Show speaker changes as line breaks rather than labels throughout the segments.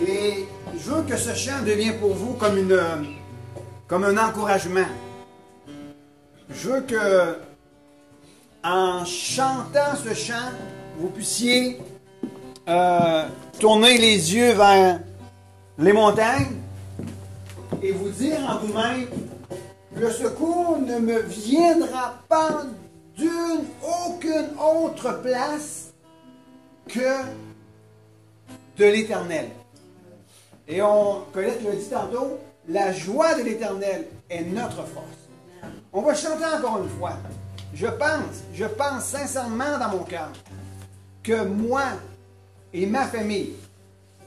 Et je veux que ce chant devienne pour vous comme un encouragement. Je veux que, en chantant ce chant, vous puissiez tourner les yeux vers les montagnes et vous dire en vous-même, le secours ne me viendra pas d'une aucune autre place que de l'Éternel. Et Colette l'a dit tantôt, la joie de l'Éternel est notre force. On va chanter encore une fois. Je pense sincèrement dans mon cœur que moi et ma famille,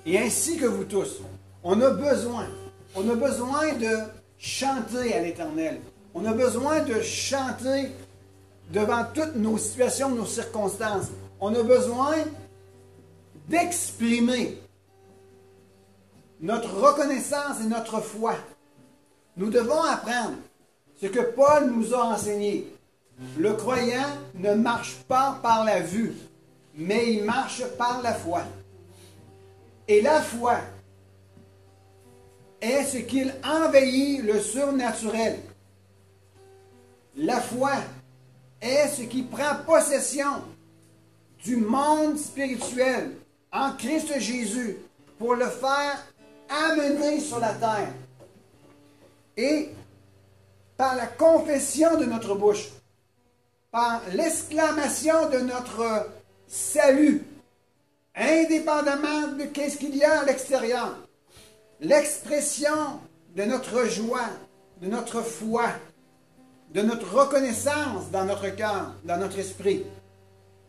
et ainsi que vous tous, on a besoin de chanter à l'Éternel. On a besoin de chanter devant toutes nos situations, nos circonstances. On a besoin d'exprimer notre reconnaissance et notre foi. Nous devons apprendre ce que Paul nous a enseigné. Le croyant ne marche pas par la vue, mais il marche par la foi. Et la foi est ce qui envahit le surnaturel. La foi est ce qui prend possession du monde spirituel en Christ Jésus pour le faire amener sur la terre. Et par la confession de notre bouche, par l'exclamation de notre salut, indépendamment de ce qu'il y a à l'extérieur, l'expression de notre joie, de notre foi, de notre reconnaissance dans notre cœur, dans notre esprit,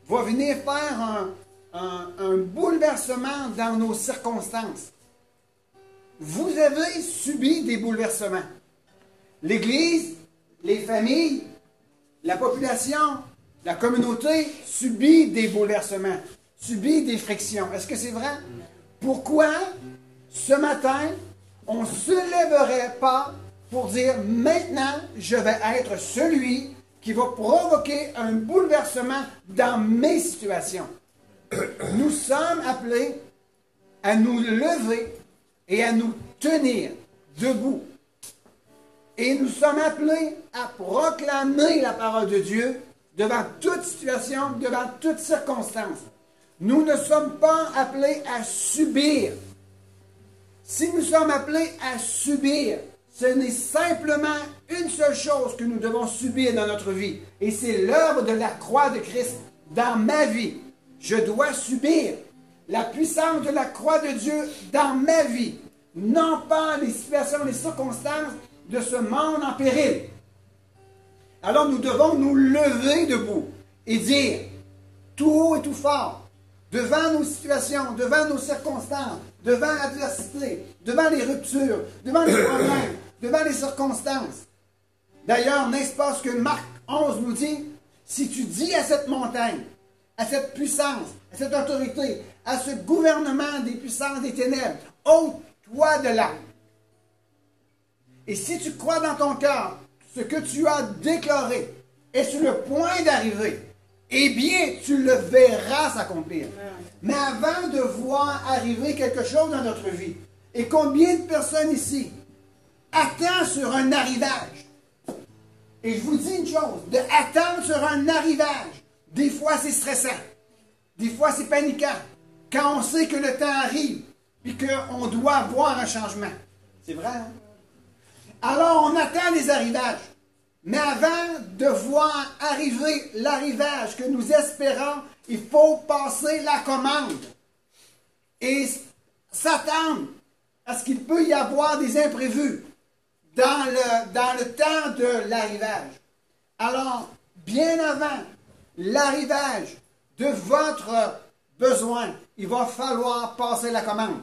va venir faire un bouleversement dans nos circonstances. Vous avez subi des bouleversements. L'Église, les familles, la population, la communauté subit des bouleversements, subit des frictions. Est-ce que c'est vrai? Pourquoi ce matin, on ne se lèverait pas pour dire « Maintenant, je vais être celui qui va provoquer un bouleversement dans mes situations. » Nous sommes appelés à nous lever et à nous tenir debout. Et nous sommes appelés à proclamer la parole de Dieu devant toute situation, devant toute circonstance. Nous ne sommes pas appelés à subir. Si nous sommes appelés à subir, ce n'est simplement une seule chose que nous devons subir dans notre vie. Et c'est l'œuvre de la croix de Christ dans ma vie. Je dois subir la puissance de la croix de Dieu dans ma vie. Non pas les situations, les circonstances de ce monde en péril. Alors nous devons nous lever debout et dire tout haut et tout fort, devant nos situations, devant nos circonstances, devant l'adversité, devant les ruptures, devant les problèmes, devant les circonstances. D'ailleurs, n'est-ce pas ce que Marc 11 nous dit? Si tu dis à cette montagne, à cette puissance, à cette autorité, à ce gouvernement des puissances des ténèbres, ôte-toi de là. Et si tu crois dans ton cœur, ce que tu as déclaré est sur le point d'arriver, eh bien, tu le verras s'accomplir. Mais avant de voir arriver quelque chose dans notre vie, et combien de personnes ici attendent sur un arrivage? Et je vous dis une chose, d'attendre sur un arrivage, des fois c'est stressant, des fois c'est paniquant, quand on sait que le temps arrive, puis qu'on doit voir un changement. C'est vrai, hein? Alors on attend les arrivages. Mais avant de voir arriver l'arrivage que nous espérons, il faut passer la commande et s'attendre à ce qu'il peut y avoir des imprévus dans le temps de l'arrivage. Alors, bien avant l'arrivage de votre besoin, il va falloir passer la commande.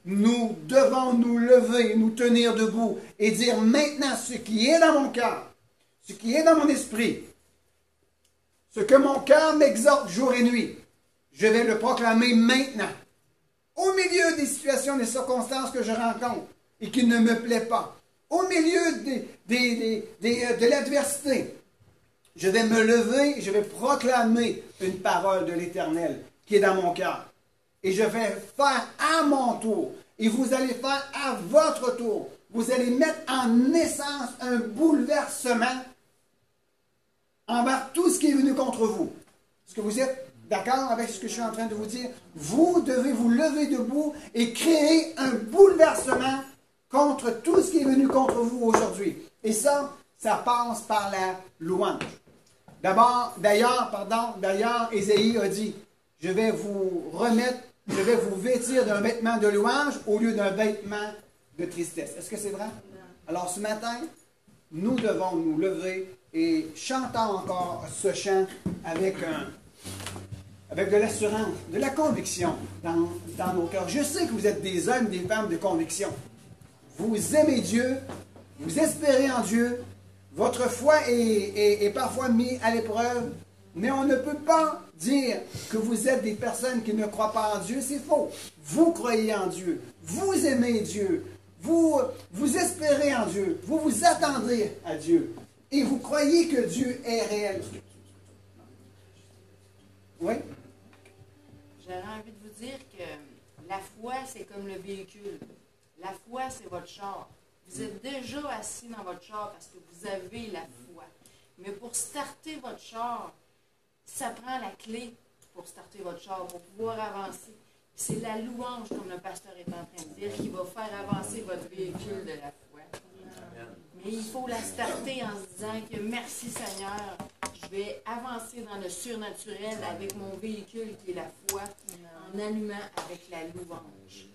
Nous devons nous lever, nous tenir debout et dire maintenant ce qui est dans mon cœur, ce qui est dans mon esprit, ce que mon cœur m'exhorte jour et nuit, je vais le proclamer maintenant. Au milieu des situations, des circonstances que je rencontre et qui ne me plaisent pas, au milieu de l'adversité, je vais me lever et je vais proclamer une parole de l'Éternel qui est dans mon cœur. Et je vais faire à mon tour Et vous allez faire à votre tour. Vous allez mettre en naissance un bouleversement envers tout ce qui est venu contre vous. Est-ce que vous êtes d'accord avec ce que je suis en train de vous dire? Vous devez vous lever debout et créer un bouleversement contre tout ce qui est venu contre vous aujourd'hui. Et ça passe par la louange. D'ailleurs, Ésaïe a dit, je vais vous vêtir d'un vêtement de louange au lieu d'un vêtement de tristesse. Est-ce que c'est vrai? Alors ce matin, nous devons nous lever et chanter encore ce chant avec de l'assurance, de la conviction dans nos cœurs. Je sais que vous êtes des hommes, des femmes de conviction. Vous aimez Dieu, vous espérez en Dieu, votre foi est parfois mise à l'épreuve, mais on ne peut pas dire que vous êtes des personnes qui ne croient pas en Dieu, c'est faux. Vous croyez en Dieu, vous aimez Dieu, vous espérez en Dieu, vous vous attendez à Dieu, et vous croyez que Dieu est réel. Oui?
J'aurais envie de vous dire que la foi, c'est comme le véhicule. La foi, c'est votre char. Vous êtes déjà assis dans votre char parce que vous avez la foi. Mais pour starter votre char, ça prend la clé pour starter votre char, pour pouvoir avancer. C'est la louange, comme le pasteur est en train de dire, qui va faire avancer votre véhicule de la foi. Mais il faut la starter en se disant que merci Seigneur, je vais avancer dans le surnaturel avec mon véhicule qui est la foi, en allumant avec la louange.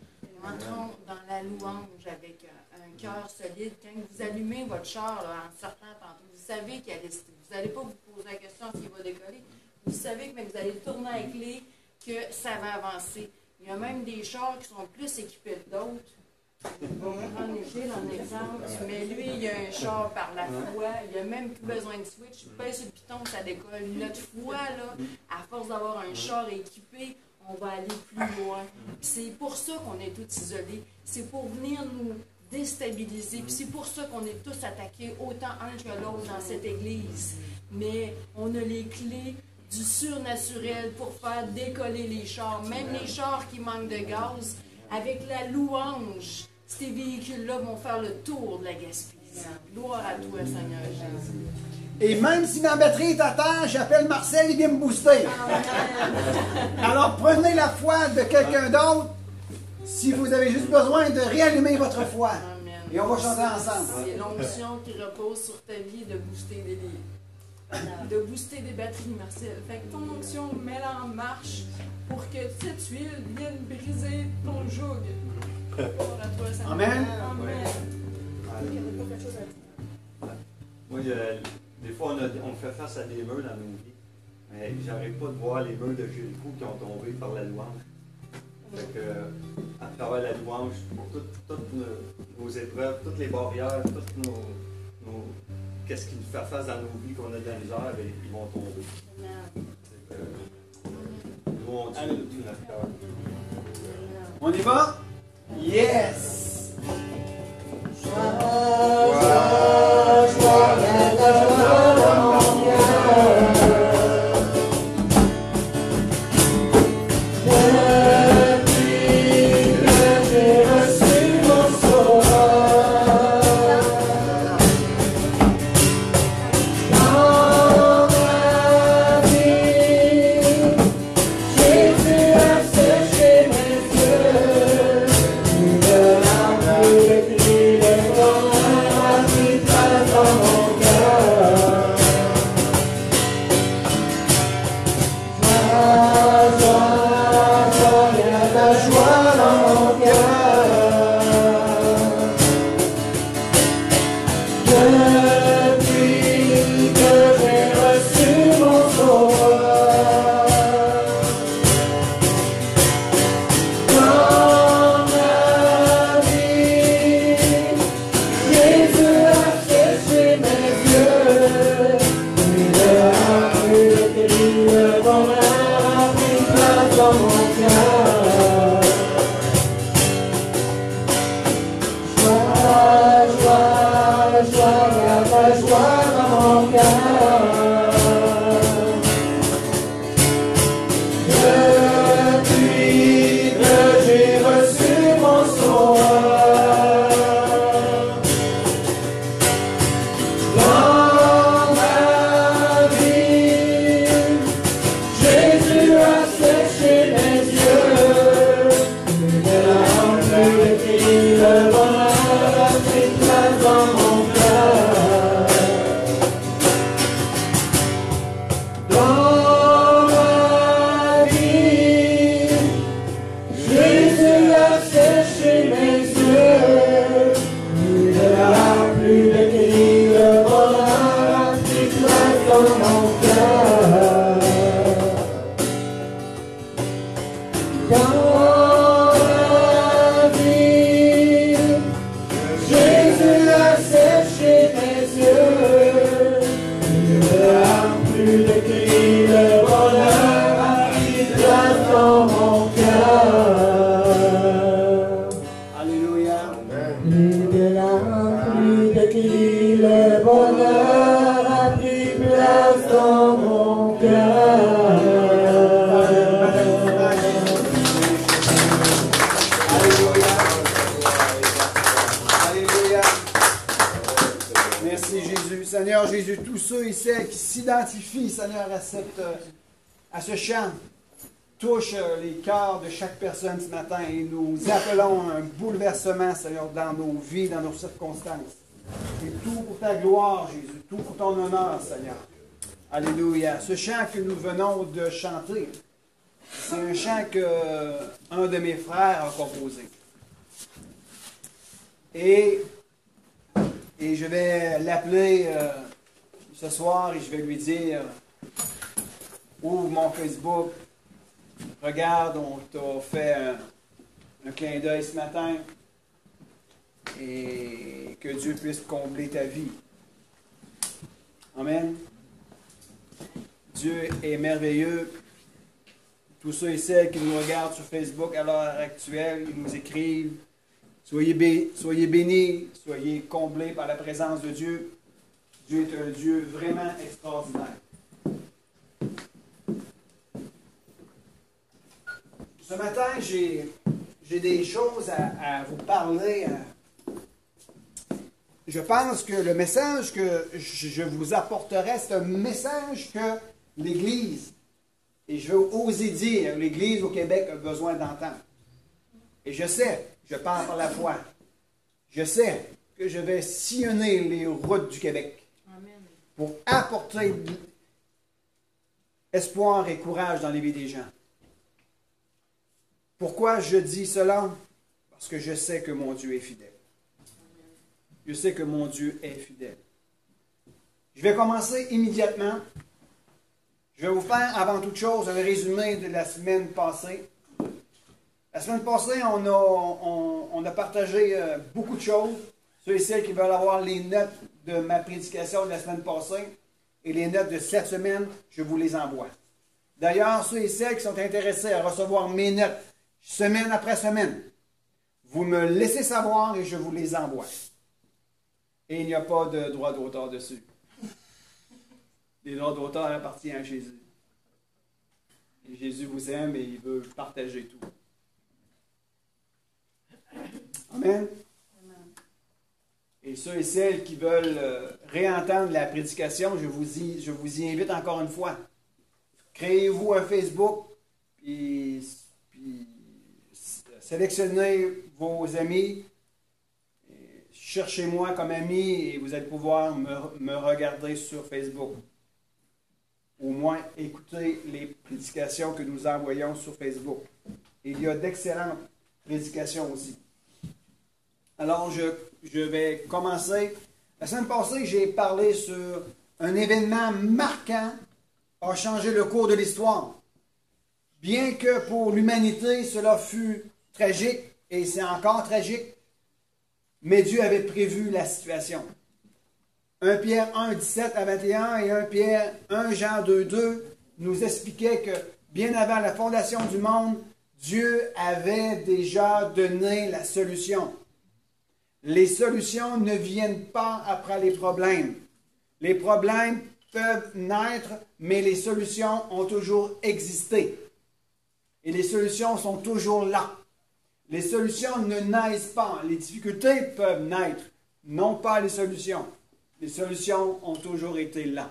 Entrons dans la louange avec un cœur solide. Quand vous allumez votre char là, en sortant tantôt, vous savez qu'il y a des... Vous n'allez pas vous poser la question s'il va décoller. Vous savez que vous allez tourner la clé, que ça va avancer. Il y a même des chars qui sont plus équipés que d'autres. On va prendre Gilles en exemple, mais lui, il a un char par la foi, il n'a même plus besoin de switch, il pèse sur le piton, ça décolle. Notre foi, là, à force d'avoir un char équipé, on va aller plus loin. C'est pour ça qu'on est tous isolés, c'est pour venir nous déstabiliser, puis c'est pour ça qu'on est tous attaqués, autant un que l'autre dans cette église. Mais on a les clés du surnaturel pour faire décoller les chars, même les chars qui manquent de gaz. Avec la louange, ces véhicules-là vont faire le tour de la Gaspésie. Gloire à toi, Seigneur Jésus.
Et même si ma batterie est à terre, j'appelle Marcel, il vient me booster. Alors prenez la foi de quelqu'un d'autre si vous avez juste besoin de réallumer votre foi.
Amen.
Et on va chanter ensemble.
C'est l'onction qui repose sur ta vie de booster des livres. De booster des batteries, Marcel. Fait que ton onction, mets-la en marche pour que cette huile vienne briser ton joug. Gloire à toi, Seigneur.
Amen.
Amen.
Moi, des fois, on fait face à des murs dans nos vies, mais j'arrive pas de voir les murs de Jéricho qui ont tombé par la louange. Fait que, à travers la louange, toutes nos épreuves, toutes les barrières, toutes qu'est-ce qui nous fait face dans nos vies, qu'on a de la misère, ils vont tomber. Louons Dieu de tout notre cœur.
On y va? Yes!
Jésus a séché mes yeux.
Seigneur Jésus, tous ceux et celles qui s'identifient, Seigneur, à ce chant, touche les cœurs de chaque personne ce matin et nous appelons un bouleversement, Seigneur, dans nos vies, dans nos circonstances. Et tout pour ta gloire, Jésus, tout pour ton honneur, Seigneur. Alléluia. Ce chant que nous venons de chanter, c'est un chant qu'un de mes frères a composé. Et je vais l'appeler ce soir et je vais lui dire, ouvre mon Facebook, regarde, on t'a fait un clin d'œil ce matin et que Dieu puisse combler ta vie. Amen. Dieu est merveilleux. Tous ceux et celles qui nous regardent sur Facebook à l'heure actuelle, ils nous écrivent. Soyez bénis, soyez comblés par la présence de Dieu. Dieu est un Dieu vraiment extraordinaire. Ce matin, j'ai des choses à vous parler. Je pense que le message que je vous apporterai, c'est un message que l'Église, et je veux oser dire, l'Église au Québec a besoin d'entendre. Et je sais, je parle par la foi, je sais que je vais sillonner les routes du Québec.
Amen.
Pour apporter espoir et courage dans les vies des gens. Pourquoi je dis cela? Parce que je sais que mon Dieu est fidèle. Je sais que mon Dieu est fidèle. Je vais commencer immédiatement. Je vais vous faire, avant toute chose, un résumé de la semaine passée. La semaine passée, on a partagé beaucoup de choses. Ceux et celles qui veulent avoir les notes de ma prédication de la semaine passée et les notes de cette semaine, je vous les envoie. D'ailleurs, ceux et celles qui sont intéressés à recevoir mes notes semaine après semaine, vous me laissez savoir et je vous les envoie. Et il n'y a pas de droit d'auteur dessus. Les droits d'auteur appartiennent à Jésus. Et Jésus vous aime et il veut partager tout. Amen. Et ceux et celles qui veulent réentendre la prédication, je vous y invite encore une fois. Créez-vous un Facebook, puis sélectionnez vos amis, cherchez-moi comme ami et vous allez pouvoir me regarder sur Facebook. Au moins, écoutez les prédications que nous envoyons sur Facebook. Et il y a d'excellentes prédications aussi. Alors, je vais commencer. La semaine passée, j'ai parlé sur un événement marquant qui a changé le cours de l'histoire. Bien que pour l'humanité, cela fut tragique, et c'est encore tragique, mais Dieu avait prévu la situation. 1 Pierre 1, 17 à 21 et 1 Jean 2, 2 nous expliquaient que bien avant la fondation du monde, Dieu avait déjà donné la solution. Les solutions ne viennent pas après les problèmes. Les problèmes peuvent naître, mais les solutions ont toujours existé. Et les solutions sont toujours là. Les solutions ne naissent pas. Les difficultés peuvent naître, non pas les solutions. Les solutions ont toujours été là.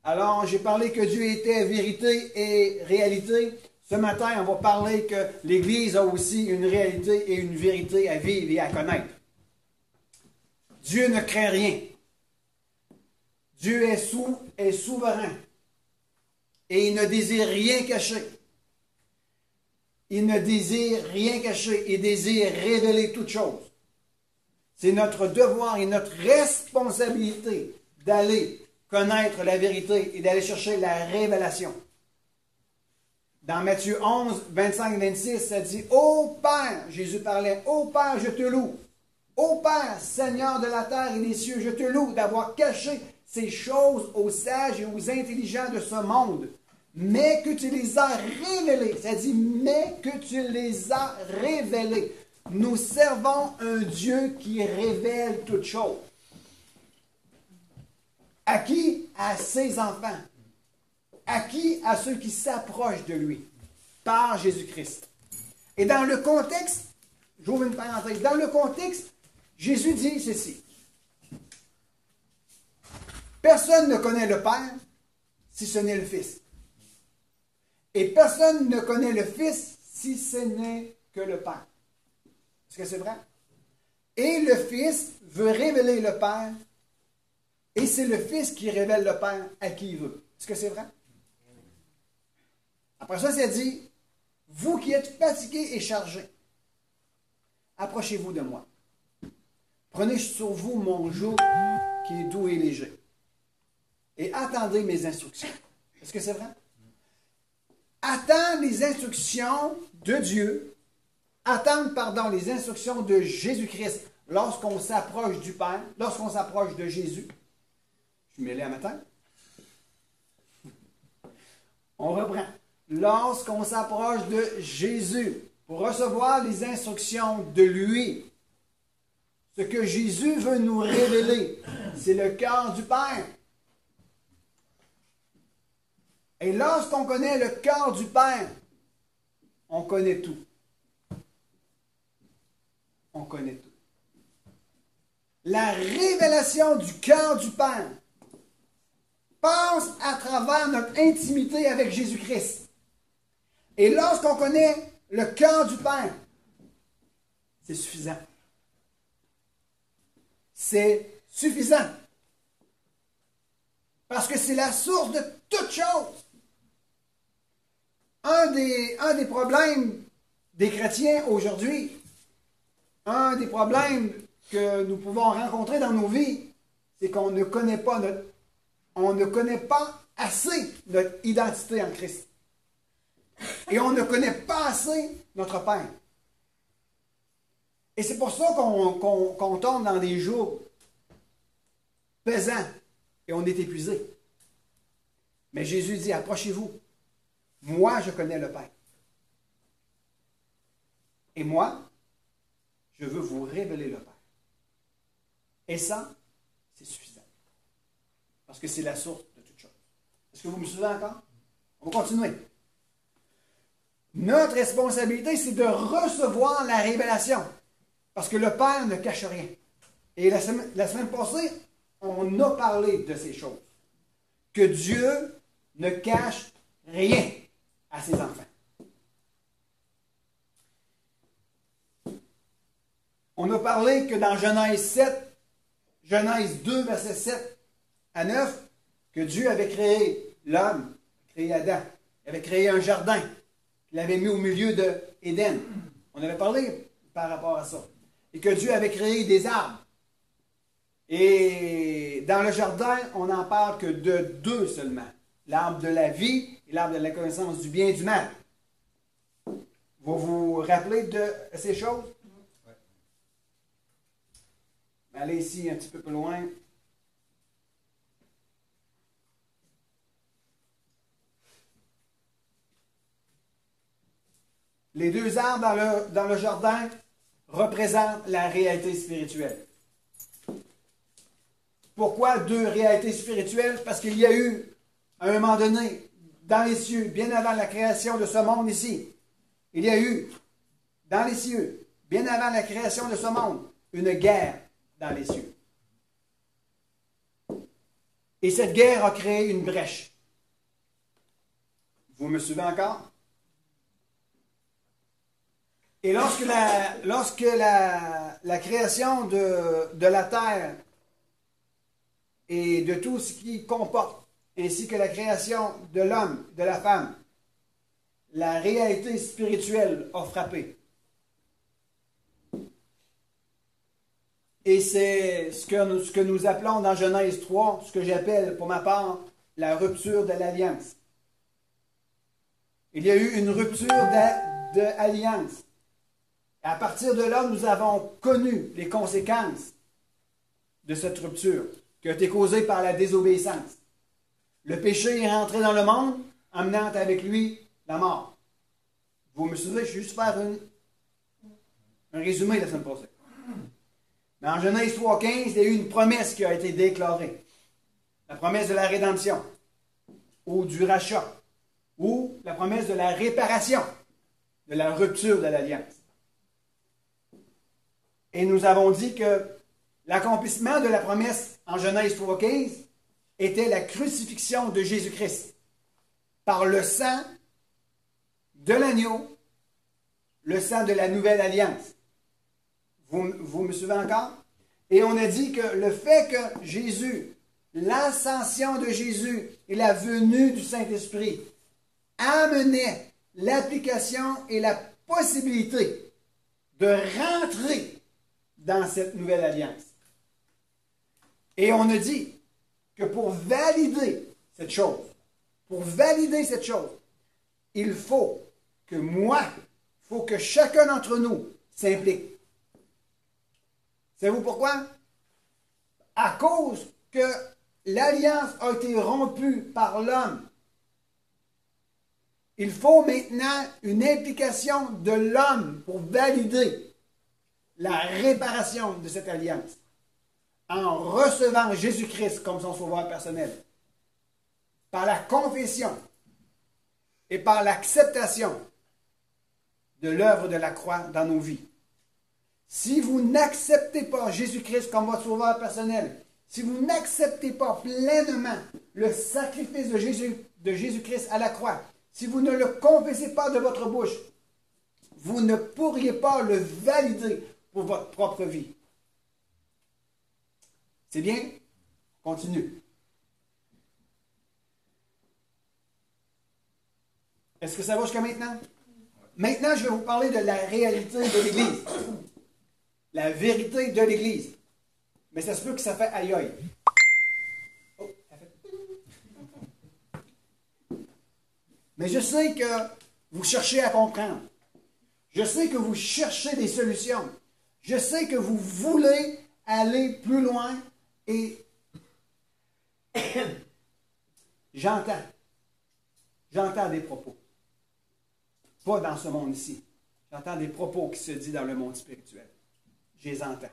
Alors, j'ai parlé que Dieu était vérité et réalité. Ce matin, on va parler que l'Église a aussi une réalité et une vérité à vivre et à connaître. Dieu ne craint rien. Dieu est souverain. Et il ne désire rien cacher. Il ne désire rien cacher. Il désire révéler toutes choses. C'est notre devoir et notre responsabilité d'aller connaître la vérité et d'aller chercher la révélation. Dans Matthieu 11, 25-26, ça dit « Ô Père », Jésus parlait, « Ô Père, je te loue. Ô Père, Seigneur de la terre et des cieux, je te loue d'avoir caché ces choses aux sages et aux intelligents de ce monde, mais que tu les as révélées. » Ça dit « mais que tu les as révélées. » Nous servons un Dieu qui révèle toutes choses. À qui? À ses enfants. À qui? À ceux qui s'approchent de lui, par Jésus-Christ. Et dans le contexte, j'ouvre une parenthèse, dans le contexte, Jésus dit ceci. personne ne connaît le Père si ce n'est le Fils. Et personne ne connaît le Fils si ce n'est que le Père. Est-ce que c'est vrai? Et le Fils veut révéler le Père, et c'est le Fils qui révèle le Père à qui il veut. Est-ce que c'est vrai? Après ça, c'est dit, vous qui êtes fatigués et chargés, approchez-vous de moi. Prenez sur vous mon joug qui est doux et léger. Et attendez mes instructions. Est-ce que c'est vrai? Attendre les instructions de Dieu, attendre, les instructions de Jésus-Christ lorsqu'on s'approche du Père, lorsqu'on s'approche de Jésus. Je suis mêlé à matin. On reprend. Lorsqu'on s'approche de Jésus pour recevoir les instructions de lui, ce que Jésus veut nous révéler, c'est le cœur du Père. Et lorsqu'on connaît le cœur du Père, on connaît tout. On connaît tout. La révélation du cœur du Père passe à travers notre intimité avec Jésus-Christ. Et lorsqu'on connaît le cœur du Père, c'est suffisant. C'est suffisant. Parce que c'est la source de toute chose. Un des problèmes des chrétiens aujourd'hui, un des problèmes que nous pouvons rencontrer dans nos vies, c'est qu'on ne connaît pas assez notre identité en Christ. Et on ne connaît pas assez notre Père. Et c'est pour ça qu'on tombe dans des jours pesants et on est épuisé. Mais Jésus dit, approchez-vous. Moi, je connais le Père. Et moi, je veux vous révéler le Père. Et ça, c'est suffisant. Parce que c'est la source de toute chose. Est-ce que vous me suivez encore? On va continuer. Notre responsabilité, c'est de recevoir la révélation. Parce que le Père ne cache rien. Et la semaine passée, on a parlé de ces choses. Que Dieu ne cache rien à ses enfants. On a parlé que dans Genèse 2, versets 7 à 9, que Dieu avait créé l'homme, créé Adam. Il avait créé un jardin qu'il avait mis au milieu d'Éden. On avait parlé par rapport à ça. Et que Dieu avait créé des arbres. Et dans le jardin, on n'en parle que de deux seulement. L'arbre de la vie et l'arbre de la connaissance du bien et du mal. Vous vous rappelez de ces choses? Oui. Allez ici un petit peu plus loin. Les deux arbres dans le jardin représentent la réalité spirituelle. Pourquoi deux réalités spirituelles? Parce qu'il y a eu, à un moment donné, dans les cieux, bien avant la création de ce monde ici, il y a eu, dans les cieux, bien avant la création de ce monde, une guerre dans les cieux. Et cette guerre a créé une brèche. Vous me suivez encore? Et lorsque la création de la terre et de tout ce qui comporte, ainsi que la création de l'homme, de la femme, la réalité spirituelle a frappé. Et c'est ce que nous appelons dans Genèse 3, ce que j'appelle pour ma part la rupture de l'alliance. Il y a eu une rupture d'alliance. À partir de là, nous avons connu les conséquences de cette rupture qui a été causée par la désobéissance. Le péché est rentré dans le monde, emmenant avec lui la mort. Vous me suivez, je vais juste faire un résumé de la semaine passée. Dans Genèse 3,15, il y a eu une promesse qui a été déclarée. La promesse de la rédemption, ou du rachat, ou la promesse de la réparation, de la rupture de l'alliance. Et nous avons dit que l'accomplissement de la promesse en Genèse 3,15 était la crucifixion de Jésus-Christ par le sang de l'agneau, le sang de la nouvelle alliance. Vous me suivez encore? Et on a dit que le fait que Jésus, l'ascension de Jésus et la venue du Saint-Esprit amenaient l'application et la possibilité de rentrer dans cette nouvelle alliance. Et on a dit que pour valider cette chose, il faut que chacun d'entre nous s'implique. Savez-vous pourquoi? À cause que l'alliance a été rompue par l'homme. Il faut maintenant une implication de l'homme pour valider la réparation de cette alliance en recevant Jésus-Christ comme son sauveur personnel, par la confession et par l'acceptation de l'œuvre de la croix dans nos vies. Si vous n'acceptez pas Jésus-Christ comme votre sauveur personnel, si vous n'acceptez pas pleinement le sacrifice de Jésus-Christ à la croix, si vous ne le confessez pas de votre bouche, vous ne pourriez pas le valider pour votre propre vie. C'est bien? Continue. Est-ce que ça va jusqu'à maintenant? Maintenant, je vais vous parler de la réalité de l'Église. La vérité de l'Église. Mais ça se peut que ça fait aïe aïe. Oh, ça fait... Mais je sais que vous cherchez à comprendre. Je sais que vous cherchez des solutions. Je sais que vous voulez aller plus loin et j'entends des propos. Pas dans ce monde ici. J'entends des propos qui se disent dans le monde spirituel. Je les entends.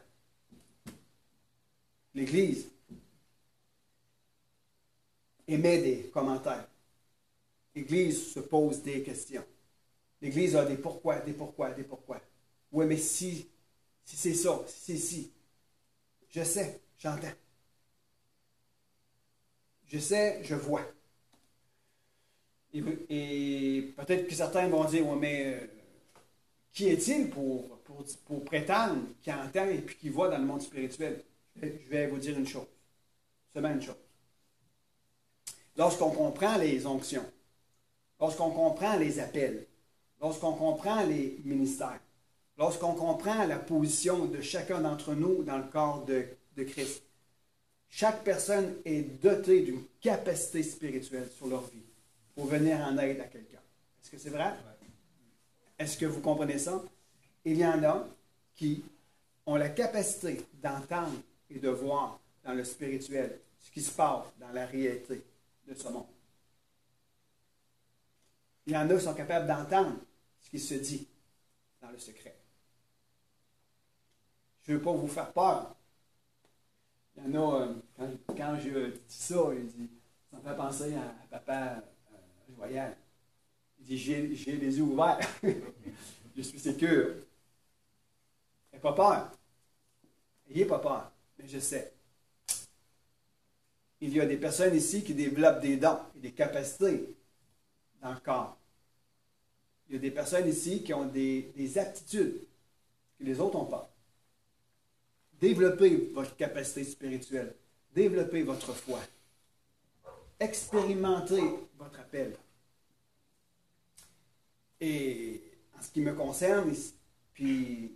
L'Église émet des commentaires. L'Église se pose des questions. L'Église a des pourquoi, des pourquoi, des pourquoi. Oui, mais si c'est ça, si c'est si. Je sais, j'entends. Je sais, je vois. Et peut-être que certains vont dire, oui, mais qui est-il pour prétendre qu'il entend et puis qu'il voit dans le monde spirituel? Je vais vous dire une chose. Seulement une chose. Lorsqu'on comprend les onctions, lorsqu'on comprend les appels, lorsqu'on comprend les ministères, lorsqu'on comprend la position de chacun d'entre nous dans le corps de Christ, chaque personne est dotée d'une capacité spirituelle sur leur vie pour venir en aide à quelqu'un. Est-ce que c'est vrai? Est-ce que vous comprenez ça? Il y en a qui ont la capacité d'entendre et de voir dans le spirituel ce qui se passe dans la réalité de ce monde. Il y en a qui sont capables d'entendre ce qui se dit dans le secret. Je ne veux pas vous faire peur. Il y en a, quand je dis ça, il dit, ça me fait penser à papa Joyal. Il dit, j'ai les yeux ouverts. Je suis sécure. N'ayez pas peur. N'ayez pas peur. Mais je sais. Il y a des personnes ici qui développent des dons et des capacités dans le corps. Il y a des personnes ici qui ont des aptitudes que les autres n'ont pas. Développez votre capacité spirituelle. Développez votre foi. Expérimentez votre appel. Et en ce qui me concerne, puis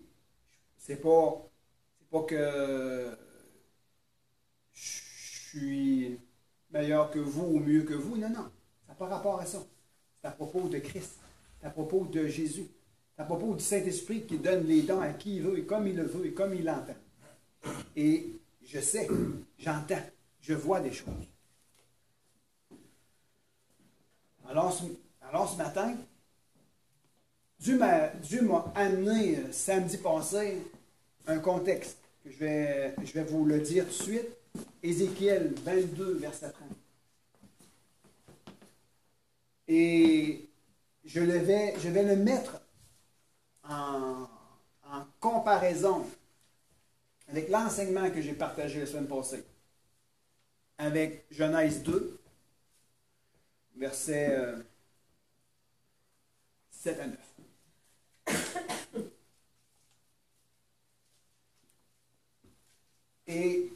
c'est pas que je suis meilleur que vous ou mieux que vous. Non, non. Ça n'a pas rapport à ça. C'est à propos de Christ. C'est à propos de Jésus. C'est à propos du Saint-Esprit qui donne les dons à qui il veut et comme il le veut et comme il l'entend. Et je sais, j'entends, je vois des choses. Alors ce matin, Dieu m'a amené samedi passé un contexte que je vais vous le dire tout de suite. Ézéchiel 22, verset 30. Et je vais le mettre en comparaison avec l'enseignement que j'ai partagé la semaine passée. avec Genèse 2, versets 7 à 9. Et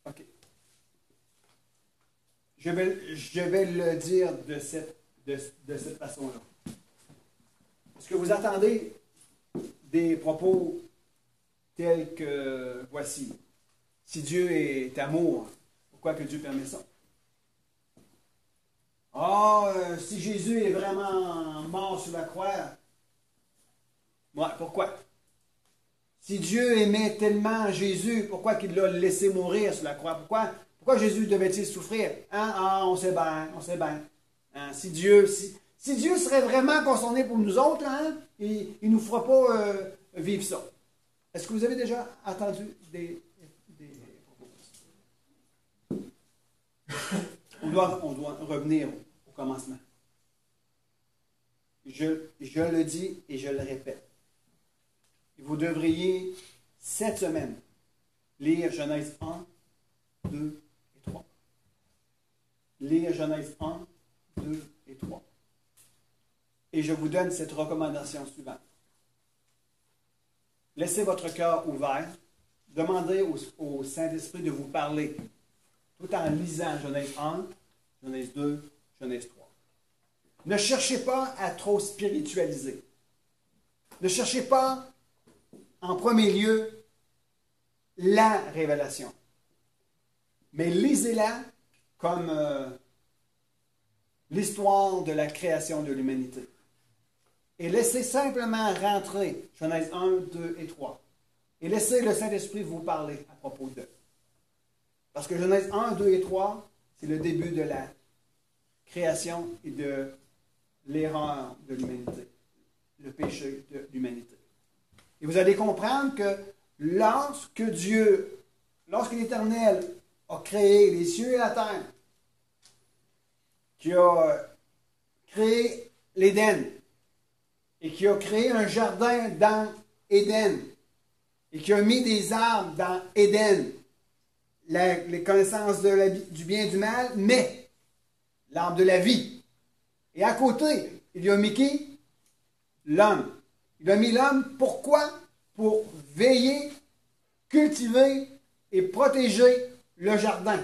OK. Je vais le dire de cette façon-là. Est-ce que vous attendez des propos tels que voici? Si Dieu est amour, pourquoi que Dieu permet ça? Si Jésus est vraiment mort sur la croix, ouais, pourquoi? Si Dieu aimait tellement Jésus, pourquoi qu'il l'a laissé mourir sur la croix? Pourquoi Jésus devait-il souffrir? On sait bien, on sait bien. Si Dieu serait vraiment concerné pour nous autres, il ne nous fera pas vivre ça. Est-ce que vous avez déjà entendu des on doit revenir au commencement. Je le dis et je le répète. Vous devriez, cette semaine, lire Genèse 1, 2 et 3. Lire Genèse 1, 2 et 3. Et je vous donne cette recommandation suivante. Laissez votre cœur ouvert. Demandez au Saint-Esprit de vous parler, tout en lisant Genèse 1, Genèse 2, Genèse 3. Ne cherchez pas à trop spiritualiser. Ne cherchez pas, en premier lieu, la révélation. Mais lisez-la comme l'histoire de la création de l'humanité. Et laissez simplement rentrer Genèse 1, 2 et 3. Et laissez le Saint-Esprit vous parler à propos d'eux. Parce que Genèse 1, 2 et 3, c'est le début de la création et de l'erreur de l'humanité, le péché de l'humanité. Et vous allez comprendre que lorsque l'Éternel a créé les cieux et la terre, qui a créé l'Éden, et qui a créé un jardin dans Éden, et qui a mis des arbres dans Éden, les connaissances du bien et du mal, mais l'arbre de la vie. Et à côté, il y a mis qui? L'homme. Il a mis l'homme, pourquoi? Pour veiller, cultiver et protéger le jardin.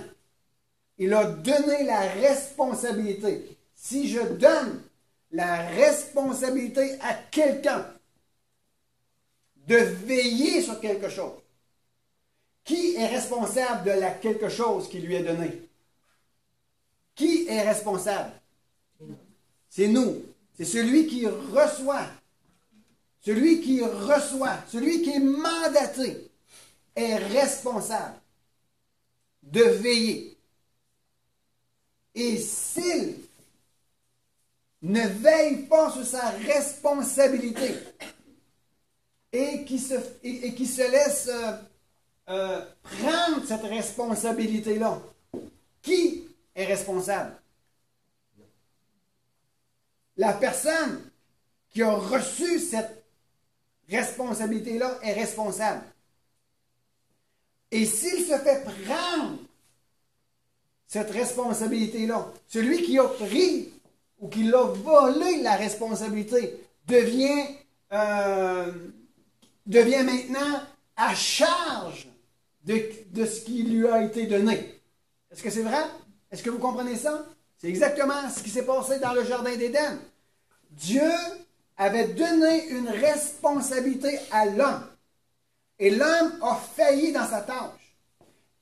Il a donné la responsabilité. Si je donne la responsabilité à quelqu'un de veiller sur quelque chose, qui est responsable de la quelque chose qui lui est donné? Qui est responsable? C'est nous. C'est celui qui reçoit. Celui qui reçoit, celui qui est mandaté, est responsable de veiller. Et s'il ne veille pas sur sa responsabilité et qui se laisse prendre cette responsabilité-là, qui est responsable? La personne qui a reçu cette responsabilité-là est responsable. Et s'il se fait prendre cette responsabilité-là, celui qui a pris ou qui l'a volé la responsabilité devient maintenant à charge de ce qui lui a été donné. Est-ce que c'est vrai? Est-ce que vous comprenez ça? C'est exactement ce qui s'est passé dans le Jardin d'Éden. Dieu avait donné une responsabilité à l'homme. Et l'homme a failli dans sa tâche.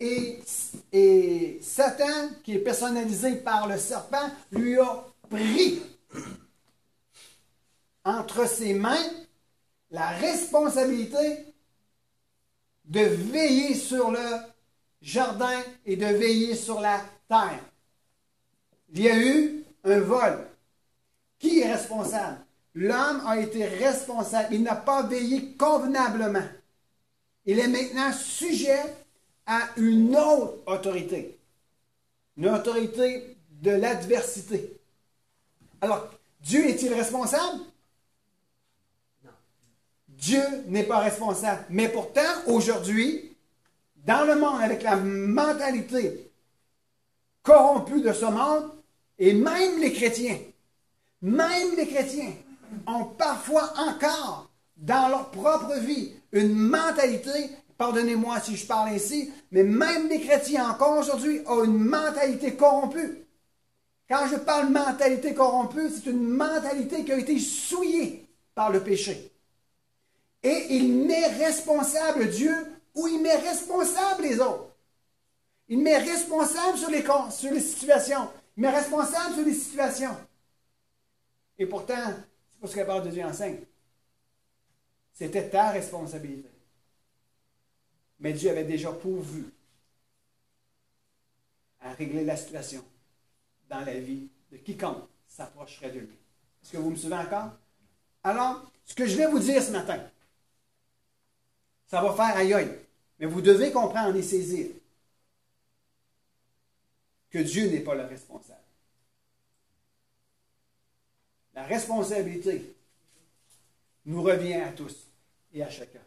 Et Satan, qui est personnalisé par le serpent, lui a pris entre ses mains la responsabilité de veiller sur le jardin et de veiller sur la terre. Il y a eu un vol. Qui est responsable? L'homme a été responsable. Il n'a pas veillé convenablement. Il est maintenant sujet à une autre autorité. Une autorité de l'adversité. Alors, Dieu est-il responsable?
Non.
Dieu n'est pas responsable. Mais pourtant, aujourd'hui, dans le monde, avec la mentalité corrompue de ce monde, et même les chrétiens ont parfois encore, dans leur propre vie, une mentalité, pardonnez-moi si je parle ainsi, mais même les chrétiens encore aujourd'hui ont une mentalité corrompue. Quand je parle mentalité corrompue, c'est une mentalité qui a été souillée par le péché. Et il met responsable Dieu ou il met responsable les autres. Il met responsable sur les situations. Il met responsable sur les situations. Et pourtant, c'est pas ce que la parole de Dieu enseigne. C'était ta responsabilité. Mais Dieu avait déjà pourvu à régler la situation dans la vie de quiconque s'approcherait de lui. Est-ce que vous me suivez encore? Alors, ce que je vais vous dire ce matin, ça va faire aïe aïe, mais vous devez comprendre et saisir que Dieu n'est pas le responsable. La responsabilité nous revient à tous et à chacun.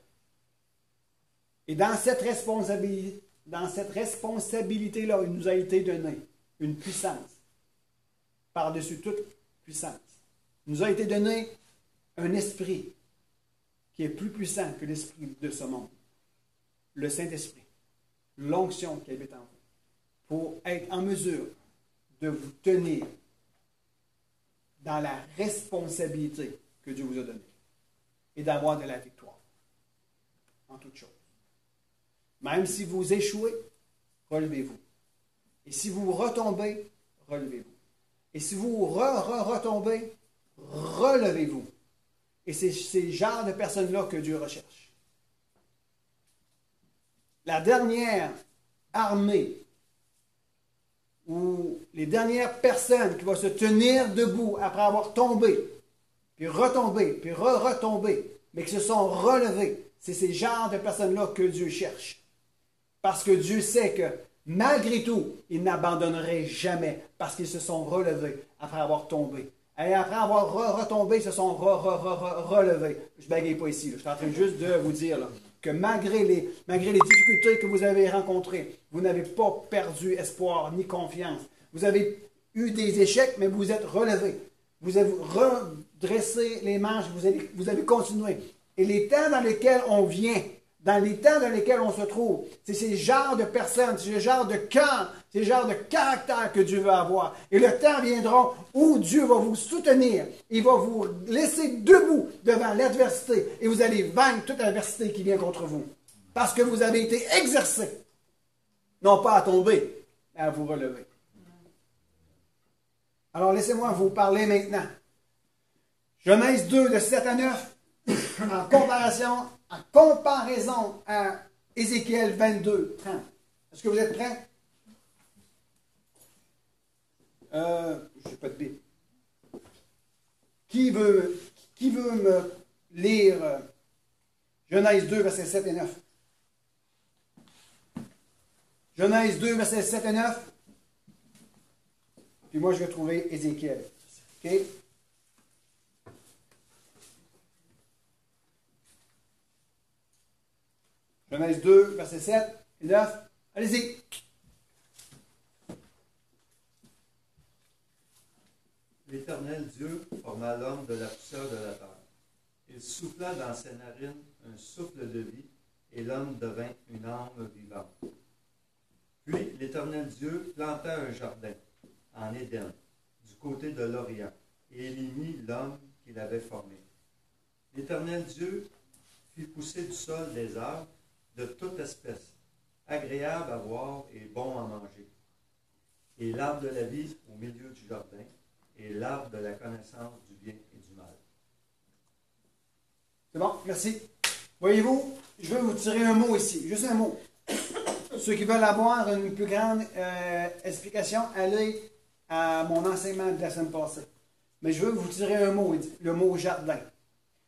Et dans cette responsabilité-là, il nous a été donné une puissance par-dessus toute puissance. Il nous a été donné un esprit qui est plus puissant que l'esprit de ce monde. Le Saint-Esprit, l'onction qui habite en vous, pour être en mesure de vous tenir dans la responsabilité que Dieu vous a donnée et d'avoir de la victoire en toutes choses. Même si vous échouez, relevez-vous. Et si vous retombez, relevez-vous. Et si vous retombez, relevez-vous. Et c'est ces genres de personnes-là que Dieu recherche. La dernière armée ou les dernières personnes qui vont se tenir debout après avoir tombé, puis retombé, puis retombé, mais qui se sont relevées, c'est ces genres de personnes-là que Dieu cherche. Parce que Dieu sait que malgré tout, ils n'abandonneraient jamais parce qu'ils se sont relevés après avoir tombé. Et après avoir retombé, ils se sont relevés. Je ne bagaye pas ici. Là. Je suis en train juste de vous dire là, que malgré les difficultés que vous avez rencontrées, vous n'avez pas perdu espoir ni confiance. Vous avez eu des échecs, mais vous êtes relevés. Vous avez redressé les manches, vous avez continué. Et les temps dans lesquels on vient, dans les temps dans lesquels on se trouve, c'est ces genres de personnes, c'est ce genre de cœur, c'est ce genre de caractère que Dieu veut avoir. Et le temps viendra où Dieu va vous soutenir, il va vous laisser debout devant l'adversité et vous allez vaincre toute adversité qui vient contre vous. Parce que vous avez été exercé, non pas à tomber, mais à vous relever. Alors laissez-moi vous parler maintenant. Genèse 2 de 7 à 9, en comparaison à Ézéchiel 22, 30. Est-ce que vous êtes prêts? Je n'ai pas de Bible. Qui veut me lire Genèse 2, versets 7 et 9? Genèse 2, versets 7 et 9. Puis moi, je vais trouver Ézéchiel. OK? Genèse 2, versets 7 et 9. Allez-y.
L'Éternel Dieu forma l'homme de la poussière de la terre. Il souffla dans ses narines un souffle de vie, et l'homme devint une âme vivante. Puis l'Éternel Dieu planta un jardin en Éden, du côté de l'Orient, et il y mit l'homme qu'il avait formé. L'Éternel Dieu fit pousser du sol des arbres de toute espèce, agréables à voir et bons à manger, et l'arbre de la vie au milieu du jardin, et l'arbre de la connaissance du bien et du mal.
C'est bon, merci. Voyez-vous, je vais vous tirer un mot ici, juste un mot. Ceux qui veulent avoir une plus grande explication, allez à mon enseignement de la semaine passée. Mais je veux vous tirer un mot, le mot jardin.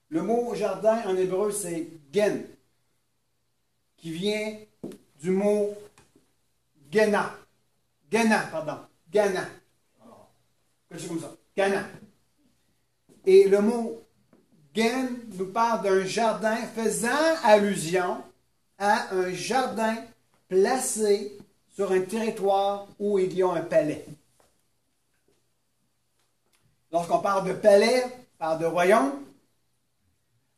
Le mot jardin en hébreu, c'est gen, qui vient du mot gena. Gena. Quelque chose comme ça. Gana. Et le mot Gen nous parle d'un jardin faisant allusion à un jardin placé sur un territoire où il y a un palais. Lorsqu'on parle de palais, on parle de royaume.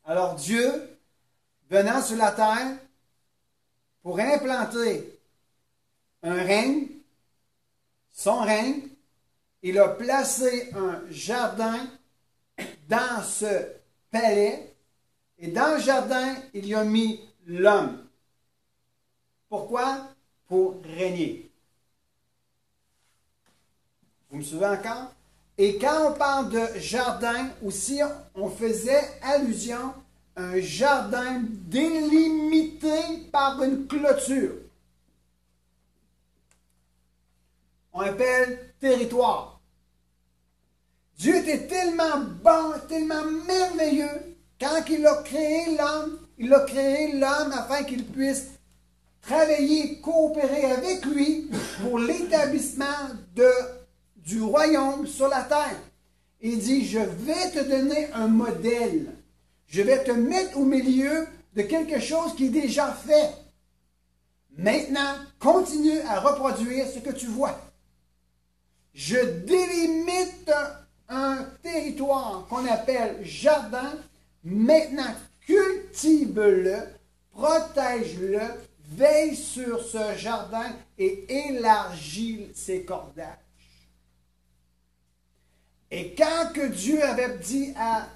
Alors Dieu, venant sur la terre pour implanter un règne, son règne, il a placé un jardin dans ce palais, et dans le jardin, il y a mis l'homme. Pourquoi? Pour régner. Vous me suivez encore? Et quand on parle de jardin, aussi, on faisait allusion à un jardin délimité par une clôture. On appelle territoire. Dieu était tellement bon, tellement merveilleux, quand il a créé l'homme afin qu'il puisse travailler, coopérer avec lui pour l'établissement du royaume sur la terre. Il dit, je vais te donner un modèle. Je vais te mettre au milieu de quelque chose qui est déjà fait. Maintenant, continue à reproduire ce que tu vois. Je délimite un territoire qu'on appelle jardin. Maintenant, cultive-le, protège-le, veille sur ce jardin et élargis ses cordages. Et quand que Dieu avait dit à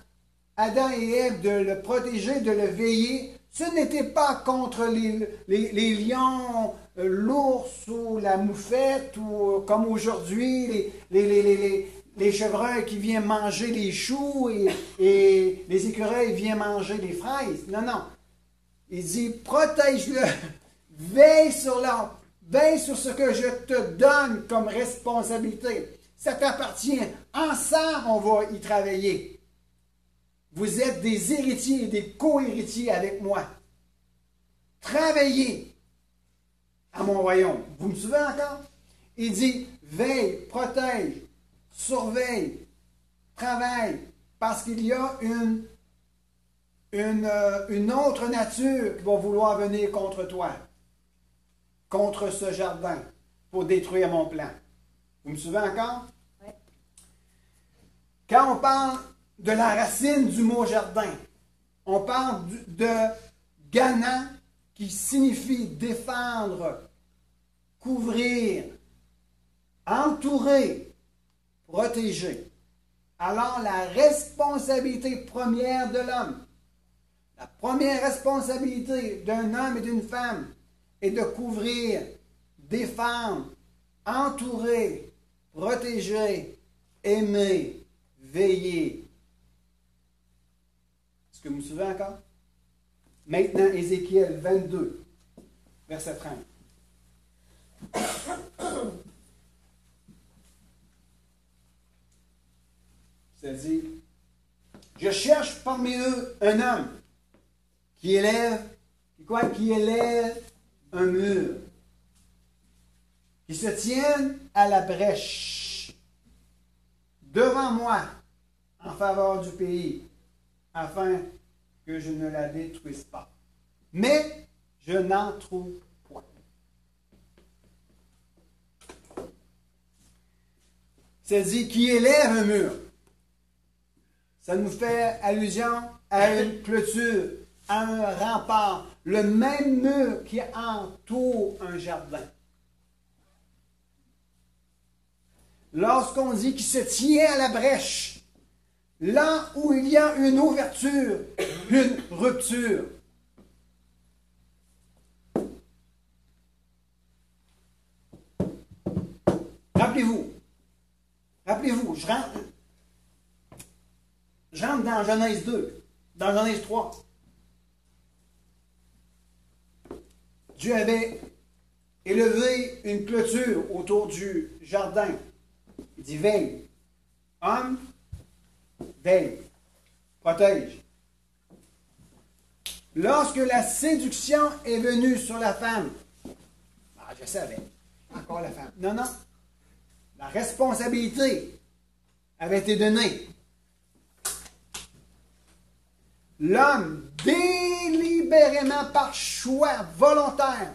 Adam et Ève de le protéger, de le veiller, ce n'était pas contre les lions, l'ours ou la moufette, ou comme aujourd'hui, les chevreuils qui viennent manger les choux et les écureuils viennent manger les fraises. Non, non. Il dit, protège-le, veille sur l'arbre, veille sur ce que je te donne comme responsabilité. Ça t'appartient. Ensemble, on va y travailler. Vous êtes des héritiers et des co-héritiers avec moi. Travaillez à mon royaume. Vous me suivez encore? Il dit, veille, protège, surveille, travaille, parce qu'il y a une autre nature qui va vouloir venir contre toi, contre ce jardin, pour détruire mon plan. Vous me suivez encore? Oui. Quand on parle de la racine du mot jardin, on parle de Gana, qui signifie défendre, couvrir, entourer, protéger. Alors, la responsabilité première de l'homme, la première responsabilité d'un homme et d'une femme est de couvrir, défendre, entourer, protéger, aimer, veiller. Est-ce que vous me suivez encore? Maintenant, Ézéchiel 22, verset 30. Ça dit, je cherche parmi eux un homme qui élève un mur, qui se tienne à la brèche devant moi en faveur du pays, afin que je ne la détruise pas. Mais je n'en trouve point. Ça dit qui élève un mur. Ça nous fait allusion à une clôture, à un rempart, le même mur qui entoure un jardin. Lorsqu'on dit qu'il se tient à la brèche, là où il y a une ouverture, une rupture. Rappelez-vous, je rentre dans Genèse 2, dans Genèse 3. Dieu avait élevé une clôture autour du jardin. Il dit veille. Homme, veille. Protège. Lorsque la séduction est venue sur la femme, je savais, encore la femme. Non, non. La responsabilité avait été donnée. l'homme, délibérément, par choix volontaire,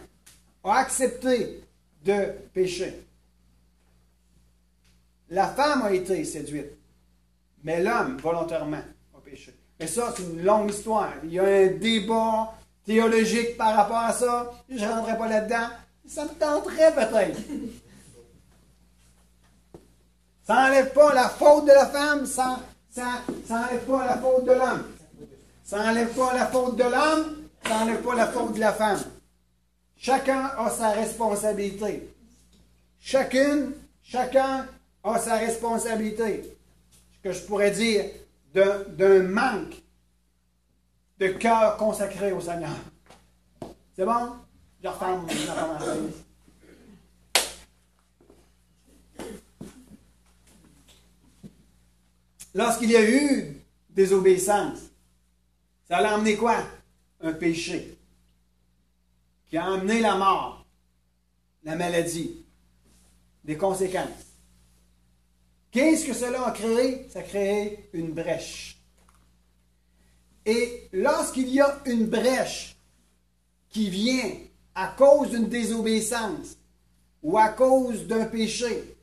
a accepté de pécher. La femme a été séduite, mais l'homme, volontairement, a péché. Mais ça, c'est une longue histoire. Il y a un débat théologique par rapport à ça. Je ne rentrerai pas là-dedans. Ça me tenterait peut-être. Ça n'enlève pas la faute de la femme, ça n'enlève pas la faute de l'homme. Ça n'enlève pas la faute de l'homme, ça n'enlève pas la faute de la femme. Chacun a sa responsabilité. Chacun a sa responsabilité. Ce que je pourrais dire d'un manque de cœur consacré au Seigneur. C'est bon? Je referme mon information. Lorsqu'il y a eu désobéissance, ça a emmené quoi? Un péché qui a emmené la mort, la maladie, des conséquences. Qu'est-ce que cela a créé? Ça a créé une brèche. Et lorsqu'il y a une brèche qui vient à cause d'une désobéissance ou à cause d'un péché,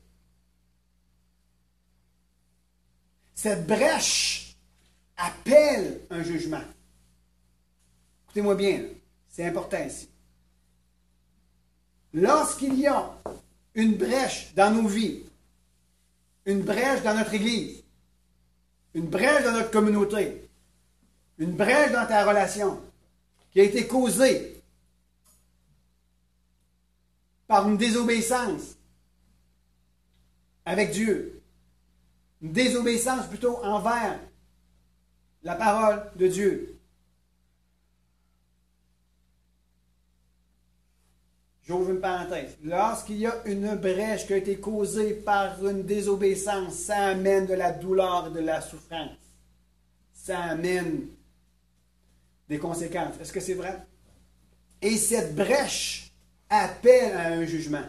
cette brèche appelle un jugement. Écoutez-moi bien, c'est important ici. Lorsqu'il y a une brèche dans nos vies, une brèche dans notre Église, une brèche dans notre communauté, une brèche dans ta relation qui a été causée par une désobéissance avec Dieu, une désobéissance plutôt envers la parole de Dieu. J'ouvre une parenthèse. Lorsqu'il y a une brèche qui a été causée par une désobéissance, ça amène de la douleur et de la souffrance. Ça amène des conséquences. Est-ce que c'est vrai? Et cette brèche appelle à un jugement.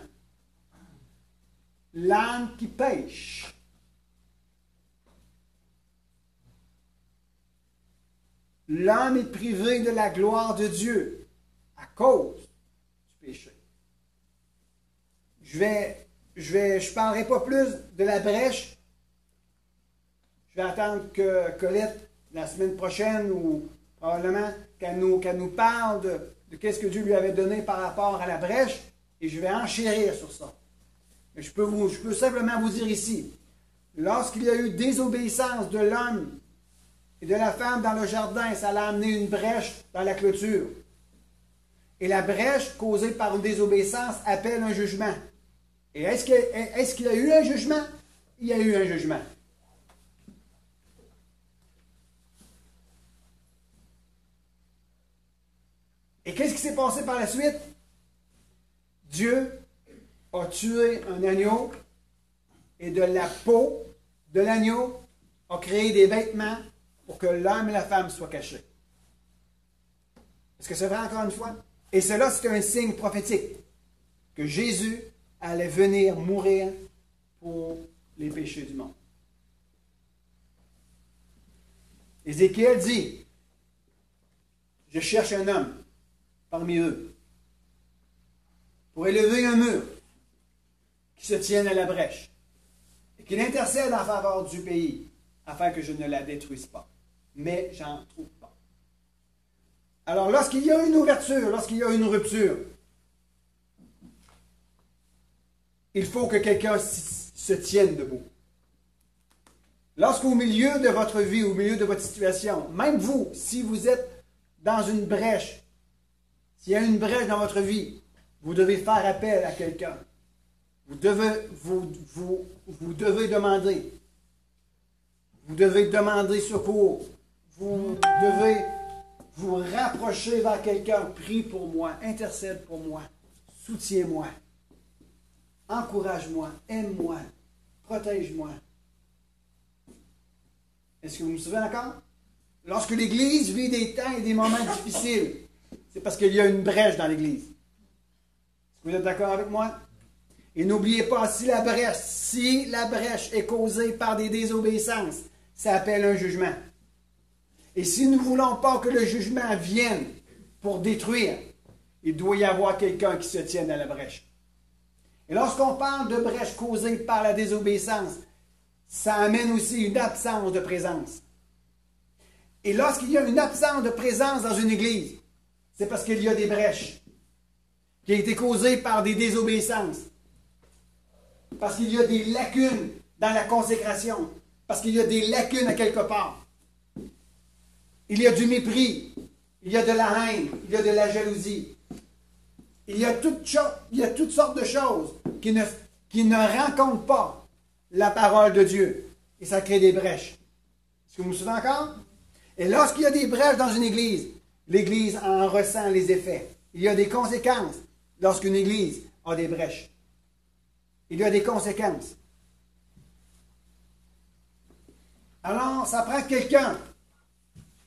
L'âme qui pêche. L'homme est privé de la gloire de Dieu à cause du péché. Je parlerai pas plus de la brèche. Je vais attendre que Colette, la semaine prochaine, ou probablement qu'elle nous parle de qu'est-ce que Dieu lui avait donné par rapport à la brèche, et je vais enchérir sur ça. Mais je peux simplement vous dire ici, lorsqu'il y a eu désobéissance de l'homme et de la femme dans le jardin, ça a amené une brèche dans la clôture. Et la brèche causée par une désobéissance appelle un jugement. Et est-ce qu'il y a eu un jugement? Il y a eu un jugement. Et qu'est-ce qui s'est passé par la suite? Dieu a tué un agneau et de la peau de l'agneau a créé des vêtements pour que l'homme et la femme soient cachés. Est-ce que c'est vrai encore une fois? Et cela, c'est un signe prophétique que Jésus allait venir mourir pour les péchés du monde. Ézéchiel dit, je cherche un homme parmi eux pour élever un mur qui se tienne à la brèche et qui intercède en faveur du pays afin que je ne la détruise pas. Mais j'en trouve pas. Alors, lorsqu'il y a une ouverture, lorsqu'il y a une rupture, il faut que quelqu'un se tienne debout. Lorsqu'au milieu de votre vie, au milieu de votre situation, même vous, si vous êtes dans une brèche, s'il y a une brèche dans votre vie, vous devez faire appel à quelqu'un. Vous devez demander. Vous devez demander secours. Vous devez vous rapprocher vers quelqu'un. Prie pour moi, intercède pour moi, soutiens-moi, encourage-moi, aime-moi, protège-moi. Est-ce que vous me souvenez encore? Lorsque l'Église vit des temps et des moments difficiles, c'est parce qu'il y a une brèche dans l'Église. Est-ce que vous êtes d'accord avec moi? Et n'oubliez pas, si la brèche est causée par des désobéissances, ça appelle un jugement. Et si nous ne voulons pas que le jugement vienne pour détruire, il doit y avoir quelqu'un qui se tienne à la brèche. Et lorsqu'on parle de brèche causée par la désobéissance, ça amène aussi une absence de présence. Et lorsqu'il y a une absence de présence dans une église, c'est parce qu'il y a des brèches qui ont été causées par des désobéissances. Parce qu'il y a des lacunes dans la consécration. Parce qu'il y a des lacunes à quelque part. Il y a du mépris. Il y a de la haine. Il y a de la jalousie. Il y a toutes sortes de choses qui ne rencontrent pas la parole de Dieu. Et ça crée des brèches. Est-ce que vous me suivez encore? Et lorsqu'il y a des brèches dans une église, l'église en ressent les effets. Il y a des conséquences lorsqu'une église a des brèches. Il y a des conséquences. Alors, ça prend quelqu'un